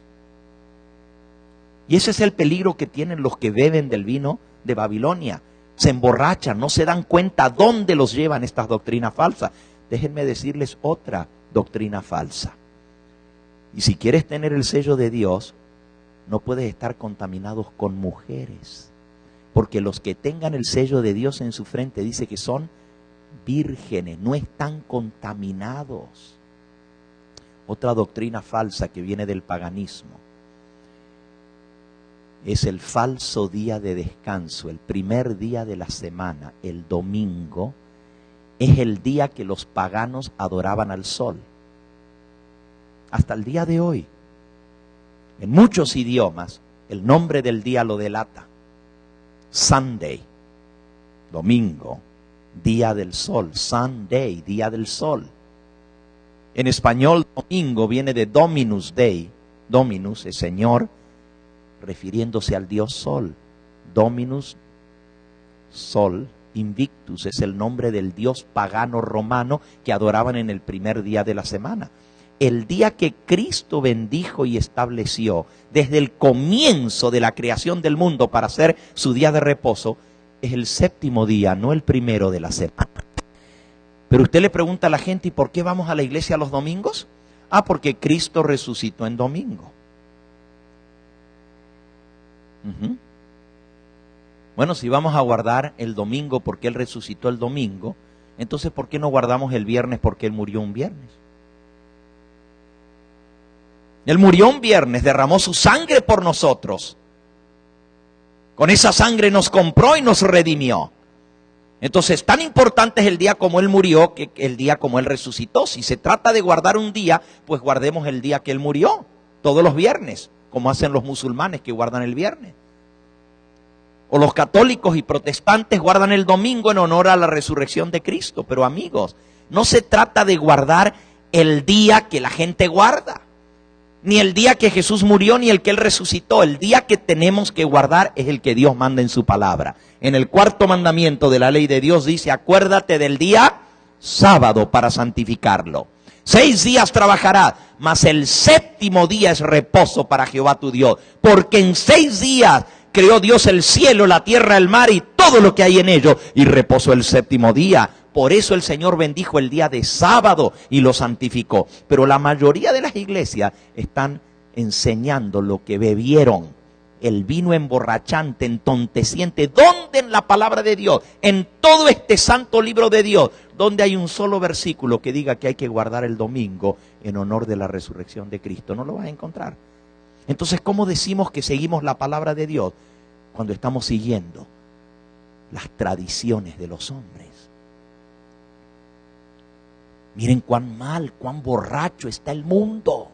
Y ese es el peligro que tienen los que beben del vino de Babilonia. Se emborrachan, no se dan cuenta dónde los llevan estas doctrinas falsas. Déjenme decirles otra doctrina falsa. Y si quieres tener el sello de Dios, no puedes estar contaminados con mujeres, porque los que tengan el sello de Dios en su frente dice que son vírgenes, no están contaminados. Otra doctrina falsa que viene del paganismo es el falso día de descanso. El primer día de la semana, el domingo, es el día que los paganos adoraban al sol. Hasta el día de hoy, en muchos idiomas, el nombre del día lo delata. Sunday, domingo, día del sol. Sunday, día del sol. En español, domingo viene de Dominus Dei. Dominus es Señor, refiriéndose al Dios Sol. Dominus, Sol. Invictus es el nombre del dios pagano romano que adoraban en el primer día de la semana. El día que Cristo bendijo y estableció desde el comienzo de la creación del mundo para hacer su día de reposo es el séptimo día, no el primero de la semana. Pero usted le pregunta a la gente, ¿y por qué vamos a la iglesia los domingos? Ah, porque Cristo resucitó en domingo. Bueno, si vamos a guardar el domingo porque Él resucitó el domingo, entonces ¿por qué no guardamos el viernes porque Él murió un viernes? Él murió un viernes, derramó su sangre por nosotros. Con esa sangre nos compró y nos redimió. Entonces, tan importante es el día como Él murió que el día como Él resucitó. Si se trata de guardar un día, pues guardemos el día que Él murió, todos los viernes, como hacen los musulmanes que guardan el viernes. O los católicos y protestantes guardan el domingo en honor a la resurrección de Cristo. Pero amigos, no se trata de guardar el día que la gente guarda, ni el día que Jesús murió, ni el que Él resucitó. El día que tenemos que guardar es el que Dios manda en su palabra. En el cuarto mandamiento de la ley de Dios dice, acuérdate del día sábado para santificarlo. 6 días trabajarás, mas el séptimo día es reposo para Jehová tu Dios. Porque en 6 días creó Dios el cielo, la tierra, el mar y todo lo que hay en ellos, y reposó el séptimo día. Por eso el Señor bendijo el día de sábado y lo santificó. Pero la mayoría de las iglesias están enseñando lo que bebieron, el vino emborrachante, entonteciente. ¿Dónde en la palabra de Dios, en todo este santo libro de Dios, donde hay un solo versículo que diga que hay que guardar el domingo en honor de la resurrección de Cristo? No lo vas a encontrar. Entonces, ¿cómo decimos que seguimos la palabra de Dios? Cuando estamos siguiendo las tradiciones de los hombres. Miren cuán mal, cuán borracho está el mundo.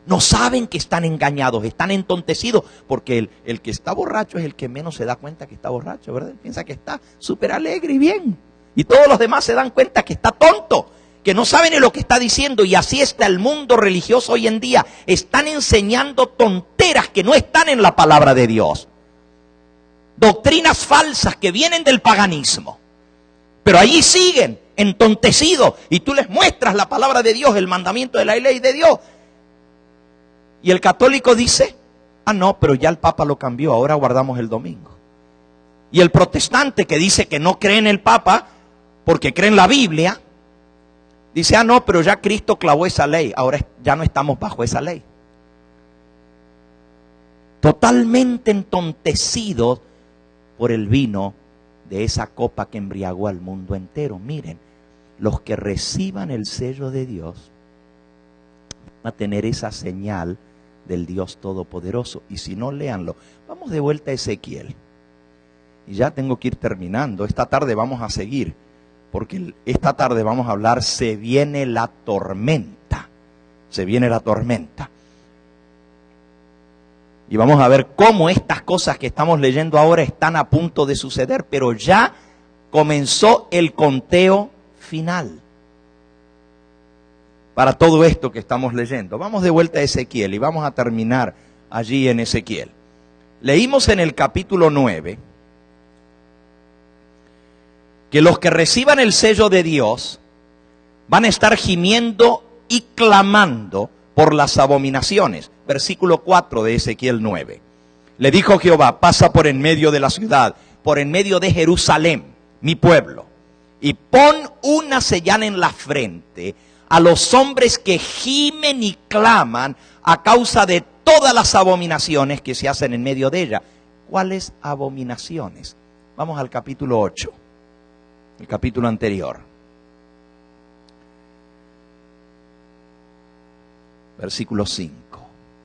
No saben que están engañados, están entontecidos, porque el que está borracho es el que menos se da cuenta que está borracho, ¿verdad? Él piensa que está súper alegre y bien. Y todos los demás se dan cuenta que está tonto, que no saben ni lo que está diciendo. Y así está el mundo religioso hoy en día. Están enseñando tonteras que no están en la palabra de Dios. Doctrinas falsas que vienen del paganismo. Pero allí siguen, entontecidos. Y tú les muestras la palabra de Dios, el mandamiento de la ley de Dios. Y el católico dice, ah no, pero ya el Papa lo cambió, ahora guardamos el domingo. Y el protestante que dice que no cree en el Papa, porque cree en la Biblia, dice, ah no, pero ya Cristo clavó esa ley, ahora ya no estamos bajo esa ley. Totalmente entontecidos por el vino de esa copa que embriagó al mundo entero. Miren, los que reciban el sello de Dios van a tener esa señal del Dios Todopoderoso. Y si no, léanlo. Vamos de vuelta a Ezequiel. Y ya tengo que ir terminando. Esta tarde vamos a seguir, porque esta tarde vamos a hablar, se viene la tormenta. Se viene la tormenta. Y vamos a ver cómo estas cosas que estamos leyendo ahora están a punto de suceder, pero ya comenzó el conteo final para todo esto que estamos leyendo. Vamos de vuelta a Ezequiel y vamos a terminar allí en Ezequiel. Leímos en el capítulo 9 que los que reciban el sello de Dios van a estar gimiendo y clamando por las abominaciones. Versículo 4 de Ezequiel 9. Le dijo Jehová, pasa por en medio de la ciudad, por en medio de Jerusalén, mi pueblo, y pon una señal en la frente a los hombres que gimen y claman a causa de todas las abominaciones que se hacen en medio de ella. ¿Cuáles abominaciones? Vamos al capítulo 8, el capítulo anterior. Versículo 5.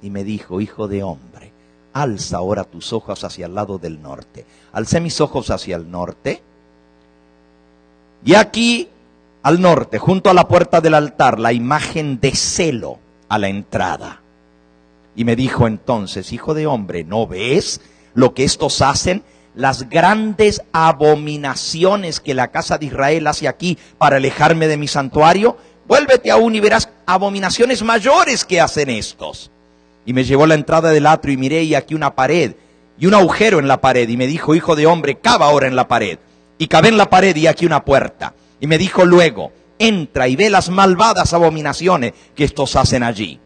Y me dijo, hijo de hombre, alza ahora tus ojos hacia el lado del norte. Alcé mis ojos hacia el norte, y aquí al norte, junto a la puerta del altar, la imagen de celo a la entrada. Y me dijo entonces, hijo de hombre, ¿no ves lo que estos hacen? Las grandes abominaciones que la casa de Israel hace aquí para alejarme de mi santuario. Vuélvete aún y verás abominaciones mayores que hacen estos. Y me llevó a la entrada del atrio y miré, y aquí una pared y un agujero en la pared. Y me dijo, hijo de hombre, cava ahora en la pared. Y cavé en la pared y aquí una puerta. Y me dijo luego, entra y ve las malvadas abominaciones que estos hacen allí.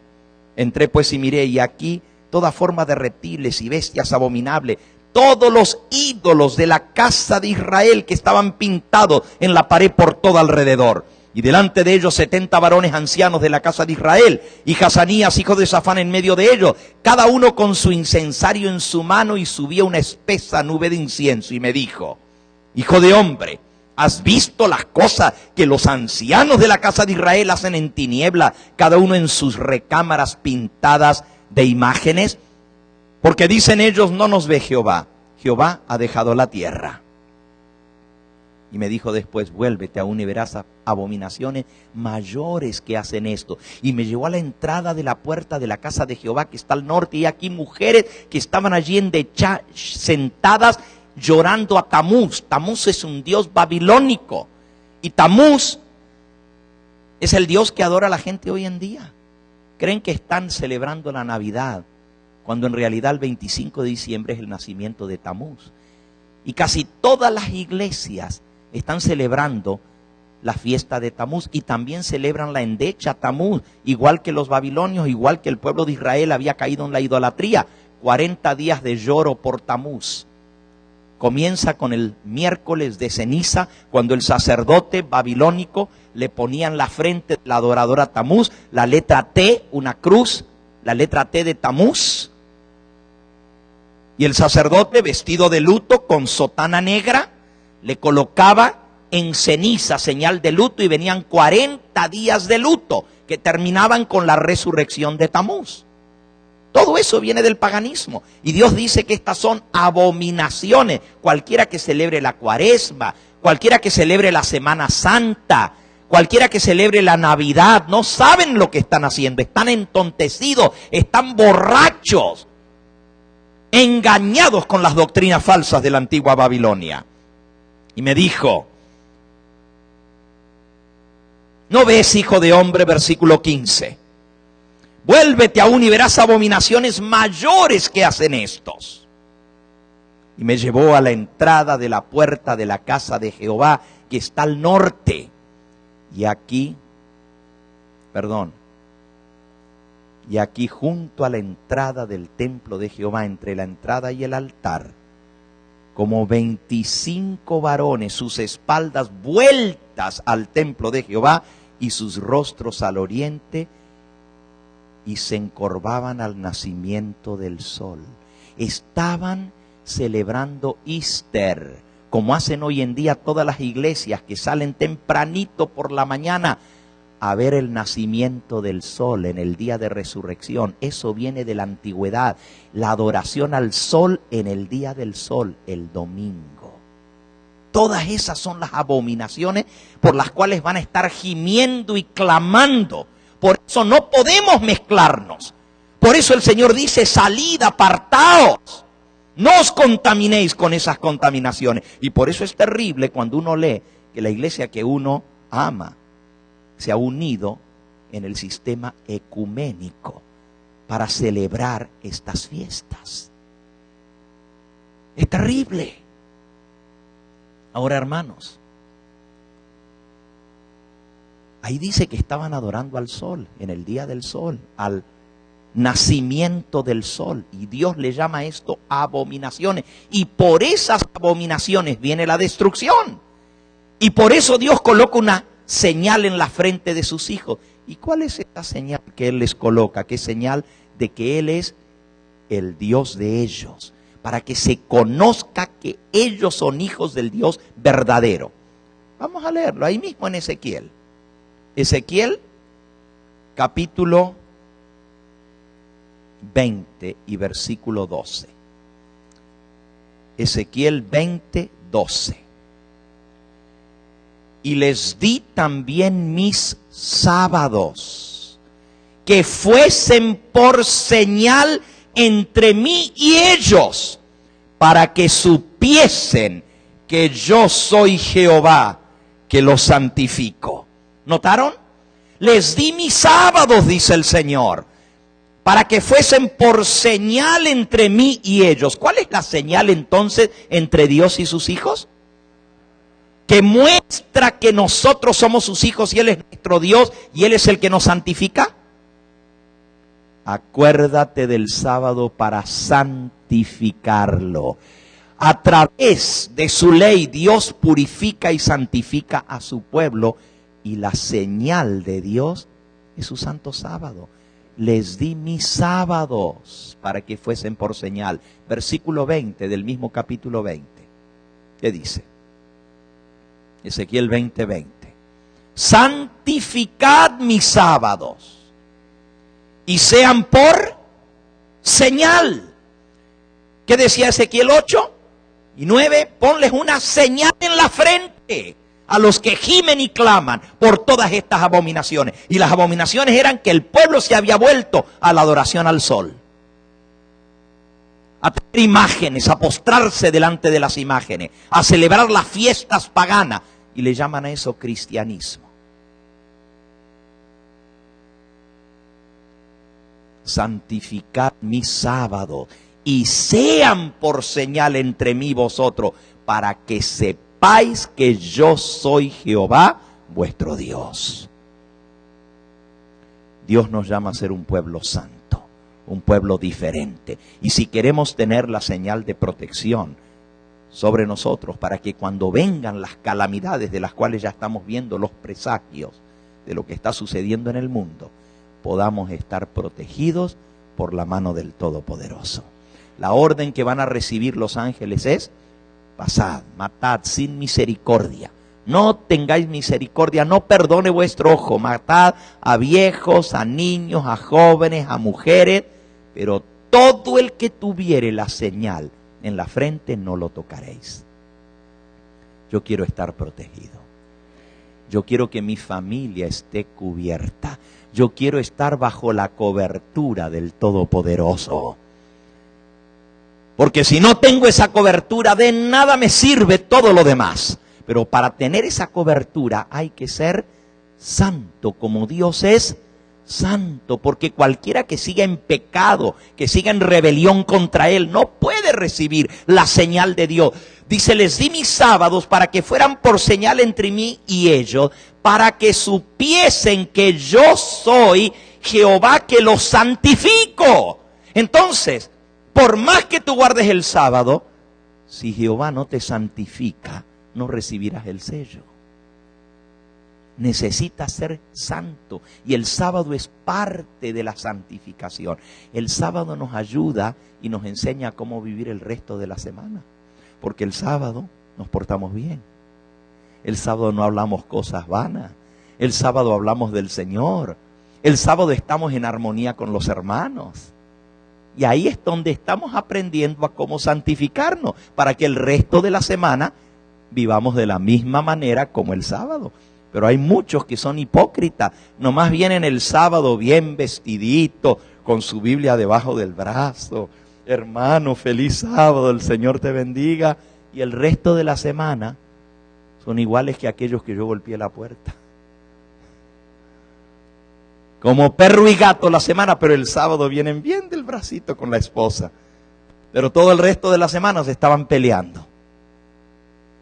Entré pues y miré, y aquí toda forma de reptiles y bestias abominables, todos los ídolos de la casa de Israel que estaban pintados en la pared por todo alrededor. Y delante de ellos 70 varones ancianos de la casa de Israel, y Hazanías, hijo de Safán, en medio de ellos, cada uno con su incensario en su mano, y subía una espesa nube de incienso. Y me dijo, hijo de hombre, ¿has visto las cosas que los ancianos de la casa de Israel hacen en tiniebla, cada uno en sus recámaras pintadas de imágenes? Porque dicen ellos, no nos ve Jehová, Jehová ha dejado la tierra. Y me dijo después, vuélvete aún y verás abominaciones mayores que hacen esto. Y me llevó a la entrada de la puerta de la casa de Jehová que está al norte, y aquí mujeres que estaban allí sentadas llorando a Tamuz. Tamuz es un dios babilónico, y Tamuz es el dios que adora a la gente hoy en día. Creen que están celebrando la Navidad, cuando en realidad el 25 de diciembre es el nacimiento de Tamuz. Y casi todas las iglesias están celebrando la fiesta de Tamuz, y también celebran la endecha Tamuz, igual que los babilonios, igual que el pueblo de Israel había caído en la idolatría. 40 días de lloro por Tamuz. Comienza con el miércoles de ceniza, cuando el sacerdote babilónico le ponía en la frente la adoradora Tamuz la letra T, una cruz, la letra T de Tamuz. Y el sacerdote, vestido de luto, con sotana negra, le colocaba en ceniza, señal de luto, y venían 40 días de luto, que terminaban con la resurrección de Tamuz. Todo eso viene del paganismo. Y Dios dice que estas son abominaciones. Cualquiera que celebre la Cuaresma, cualquiera que celebre la Semana Santa, Cualquiera que celebre la Navidad, no saben lo que están haciendo, están entontecidos, están borrachos, engañados con las doctrinas falsas de la antigua Babilonia. Y me dijo, ¿no ves, hijo de hombre? Versículo 15. Vuélvete aún y verás abominaciones mayores que hacen estos. Y me llevó a la entrada de la puerta de la casa de Jehová, que está al norte. Y aquí junto a la entrada del templo de Jehová, entre la entrada y el altar, como 25 varones, sus espaldas vueltas al templo de Jehová y sus rostros al oriente, y se encorvaban al nacimiento del sol. Estaban celebrando Easter, como hacen hoy en día todas las iglesias, que salen tempranito por la mañana a ver el nacimiento del sol en el día de resurrección. Eso viene de la antigüedad, la adoración al sol en el día del sol, el domingo. Todas esas son las abominaciones por las cuales van a estar gimiendo y clamando. Por eso no podemos mezclarnos. Por eso el Señor dice, salid, apartaos. No os contaminéis con esas contaminaciones. Y por eso es terrible cuando uno lee que la iglesia que uno ama se ha unido en el sistema ecuménico para celebrar estas fiestas. Es terrible. Ahora, hermanos, ahí dice que estaban adorando al sol, en el día del sol, al nacimiento del sol, y Dios le llama a esto abominaciones, y por esas abominaciones viene la destrucción, y por eso Dios coloca una señal en la frente de sus hijos. ¿Y cuál es esta señal que Él les coloca? ¿Qué señal? De que Él es el Dios de ellos, para que se conozca que ellos son hijos del Dios verdadero. Vamos a leerlo ahí mismo en Ezequiel. Ezequiel, capítulo 20 y versículo 12. Ezequiel 20, 12. Y les di también mis sábados, que fuesen por señal entre mí y ellos, para que supiesen que yo soy Jehová, que los santifico. ¿Notaron? Les di mis sábados, dice el Señor, para que fuesen por señal entre mí y ellos. ¿Cuál es la señal entonces entre Dios y sus hijos? Que muestra que nosotros somos sus hijos y Él es nuestro Dios y Él es el que nos santifica. Acuérdate del sábado para santificarlo. A través de su ley Dios purifica y santifica a su pueblo, y la señal de Dios es su santo sábado. Les di mis sábados para que fuesen por señal. Versículo 20 del mismo capítulo 20. ¿Qué dice? Ezequiel 20, 20. Santificad mis sábados y sean por señal. ¿Qué decía Ezequiel 8 y 9? Ponles una señal en la frente a los que gimen y claman por todas estas abominaciones. Y las abominaciones eran que el pueblo se había vuelto a la adoración al sol, a tener imágenes, a postrarse delante de las imágenes, a celebrar las fiestas paganas, y le llaman a eso cristianismo. Santificad mi sábado y sean por señal entre mí y vosotros, para que sepáis que yo soy Jehová vuestro Dios. Dios nos llama a ser un pueblo santo, un pueblo diferente. Y si queremos tener la señal de protección sobre nosotros, para que cuando vengan las calamidades de las cuales ya estamos viendo los presagios de lo que está sucediendo en el mundo, podamos estar protegidos por la mano del Todopoderoso. La orden que van a recibir los ángeles es: pasad, matad sin misericordia. No tengáis misericordia, no perdone vuestro ojo. Matad a viejos, a niños, a jóvenes, a mujeres, pero todo el que tuviere la señal en la frente no lo tocaréis. Yo quiero estar protegido. Yo quiero que mi familia esté cubierta. Yo quiero estar bajo la cobertura del Todopoderoso. Porque si no tengo esa cobertura, de nada me sirve todo lo demás. Pero para tener esa cobertura hay que ser santo como Dios es santo. Porque cualquiera que siga en pecado, que siga en rebelión contra Él, no puede recibir la señal de Dios. Dice, les di mis sábados para que fueran por señal entre mí y ellos, para que supiesen que yo soy Jehová que los santifico. Entonces, por más que tú guardes el sábado, si Jehová no te santifica, no recibirás el sello. Necesitas ser santo y el sábado es parte de la santificación. El sábado nos ayuda y nos enseña cómo vivir el resto de la semana. Porque el sábado nos portamos bien. El sábado no hablamos cosas vanas. El sábado hablamos del Señor. El sábado estamos en armonía con los hermanos. Y ahí es donde estamos aprendiendo a cómo santificarnos, para que el resto de la semana vivamos de la misma manera como el sábado. Pero hay muchos que son hipócritas. Nomás vienen el sábado bien vestidito, con su Biblia debajo del brazo. Hermano, feliz sábado, el Señor te bendiga. Y el resto de la semana son iguales que aquellos que yo golpeé la puerta. Como perro y gato la semana, pero el sábado vienen bien del bracito con la esposa. Pero todo el resto de la semana se estaban peleando.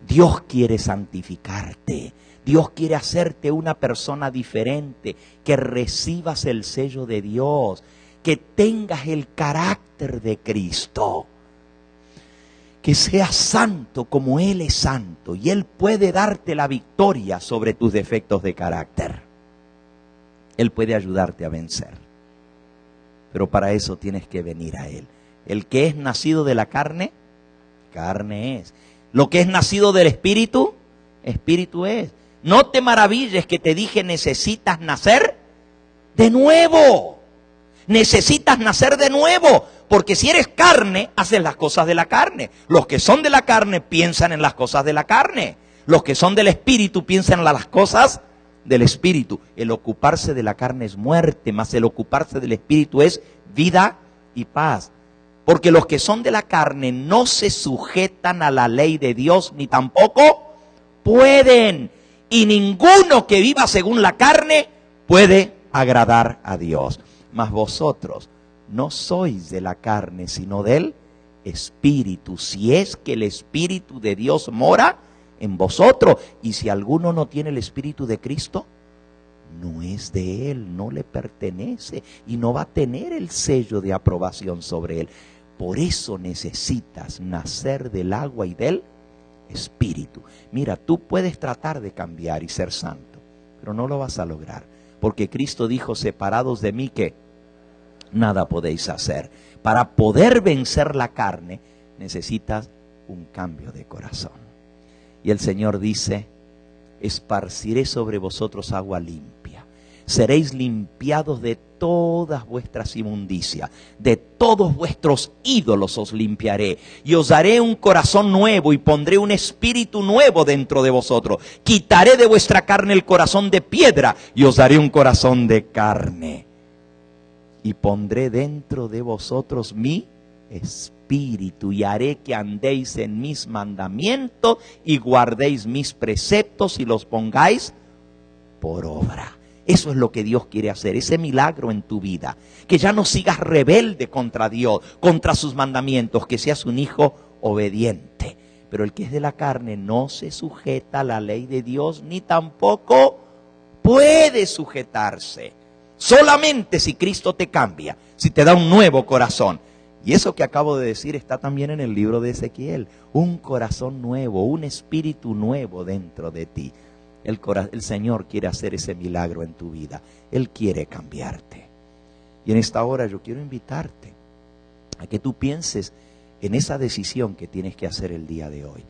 Dios quiere santificarte. Dios quiere hacerte una persona diferente, que recibas el sello de Dios, que tengas el carácter de Cristo, que seas santo como Él es santo, y Él puede darte la victoria sobre tus defectos de carácter. Él puede ayudarte a vencer, pero para eso tienes que venir a Él. El que es nacido de la carne, carne es. Lo que es nacido del Espíritu, Espíritu es. No te maravilles que te dije, necesitas nacer de nuevo. Necesitas nacer de nuevo, porque si eres carne, haces las cosas de la carne. Los que son de la carne piensan en las cosas de la carne. Los que son del Espíritu piensan en las cosas del Espíritu. El ocuparse de la carne es muerte, mas el ocuparse del Espíritu es vida y paz. Porque los que son de la carne no se sujetan a la ley de Dios, ni tampoco pueden. Y ninguno que viva según la carne puede agradar a Dios. Mas vosotros no sois de la carne, sino del Espíritu. Si es que el Espíritu de Dios mora en vosotros. Y si alguno no tiene el Espíritu de Cristo, no es de Él, no le pertenece. Y no va a tener el sello de aprobación sobre Él. Por eso necesitas nacer del agua y del Espíritu. Mira, tú puedes tratar de cambiar y ser santo, pero no lo vas a lograr. Porque Cristo dijo, separados de mí, ¿qué? Nada podéis hacer. Para poder vencer la carne, necesitas un cambio de corazón. Y el Señor dice, esparciré sobre vosotros agua limpia. Seréis limpiados de todas vuestras inmundicias, de todos vuestros ídolos os limpiaré. Y os daré un corazón nuevo y pondré un espíritu nuevo dentro de vosotros. Quitaré de vuestra carne el corazón de piedra y os daré un corazón de carne. Y pondré dentro de vosotros mi espíritu y haré que andéis en mis mandamientos y guardéis mis preceptos y los pongáis por obra. Eso es lo que Dios quiere hacer, ese milagro en tu vida. Que ya no sigas rebelde contra Dios, contra sus mandamientos, que seas un hijo obediente. Pero el que es de la carne no se sujeta a la ley de Dios, ni tampoco puede sujetarse. Solamente si Cristo te cambia, si te da un nuevo corazón. Y eso que acabo de decir está también en el libro de Ezequiel. Un corazón nuevo, un espíritu nuevo dentro de ti. El Señor quiere hacer ese milagro en tu vida. Él quiere cambiarte. Y en esta hora yo quiero invitarte a que tú pienses en esa decisión que tienes que hacer el día de hoy.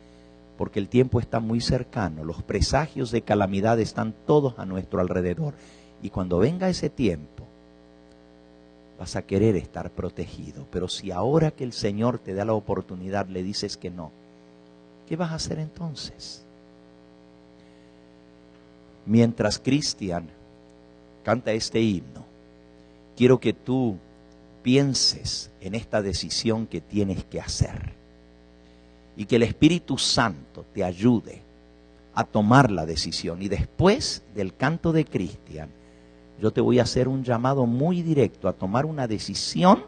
Porque el tiempo está muy cercano. Los presagios de calamidad están todos a nuestro alrededor. Y cuando venga ese tiempo, vas a querer estar protegido. Pero si ahora que el Señor te da la oportunidad le dices que no, ¿qué vas a hacer entonces? Mientras Cristian canta este himno, quiero que tú pienses en esta decisión que tienes que hacer y que el Espíritu Santo te ayude a tomar la decisión. Y después del canto de Cristian, yo te voy a hacer un llamado muy directo a tomar una decisión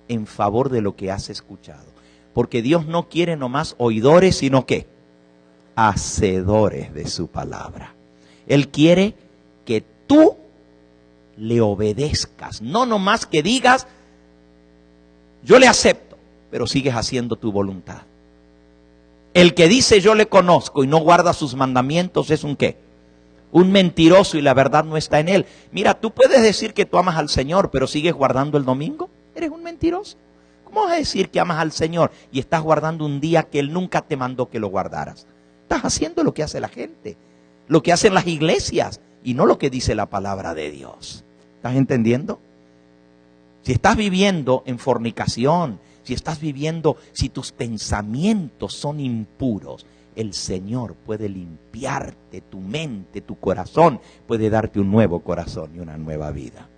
en favor de lo que has escuchado. Porque Dios no quiere nomás oidores, sino ¿qué? Hacedores de su palabra. Él quiere que tú le obedezcas, no nomás que digas, yo le acepto, pero sigues haciendo tu voluntad. El que dice yo le conozco y no guarda sus mandamientos es un ¿qué? Un mentiroso y la verdad no está en él. Mira, tú puedes decir que tú amas al Señor, pero sigues guardando el domingo. Eres un mentiroso. ¿Cómo vas a decir que amas al Señor y estás guardando un día que Él nunca te mandó que lo guardaras? Estás haciendo lo que hace la gente, lo que hacen las iglesias y no lo que dice la palabra de Dios. ¿Estás entendiendo? Si estás viviendo en fornicación, si tus pensamientos son impuros, el Señor puede limpiarte tu mente, tu corazón, puede darte un nuevo corazón y una nueva vida.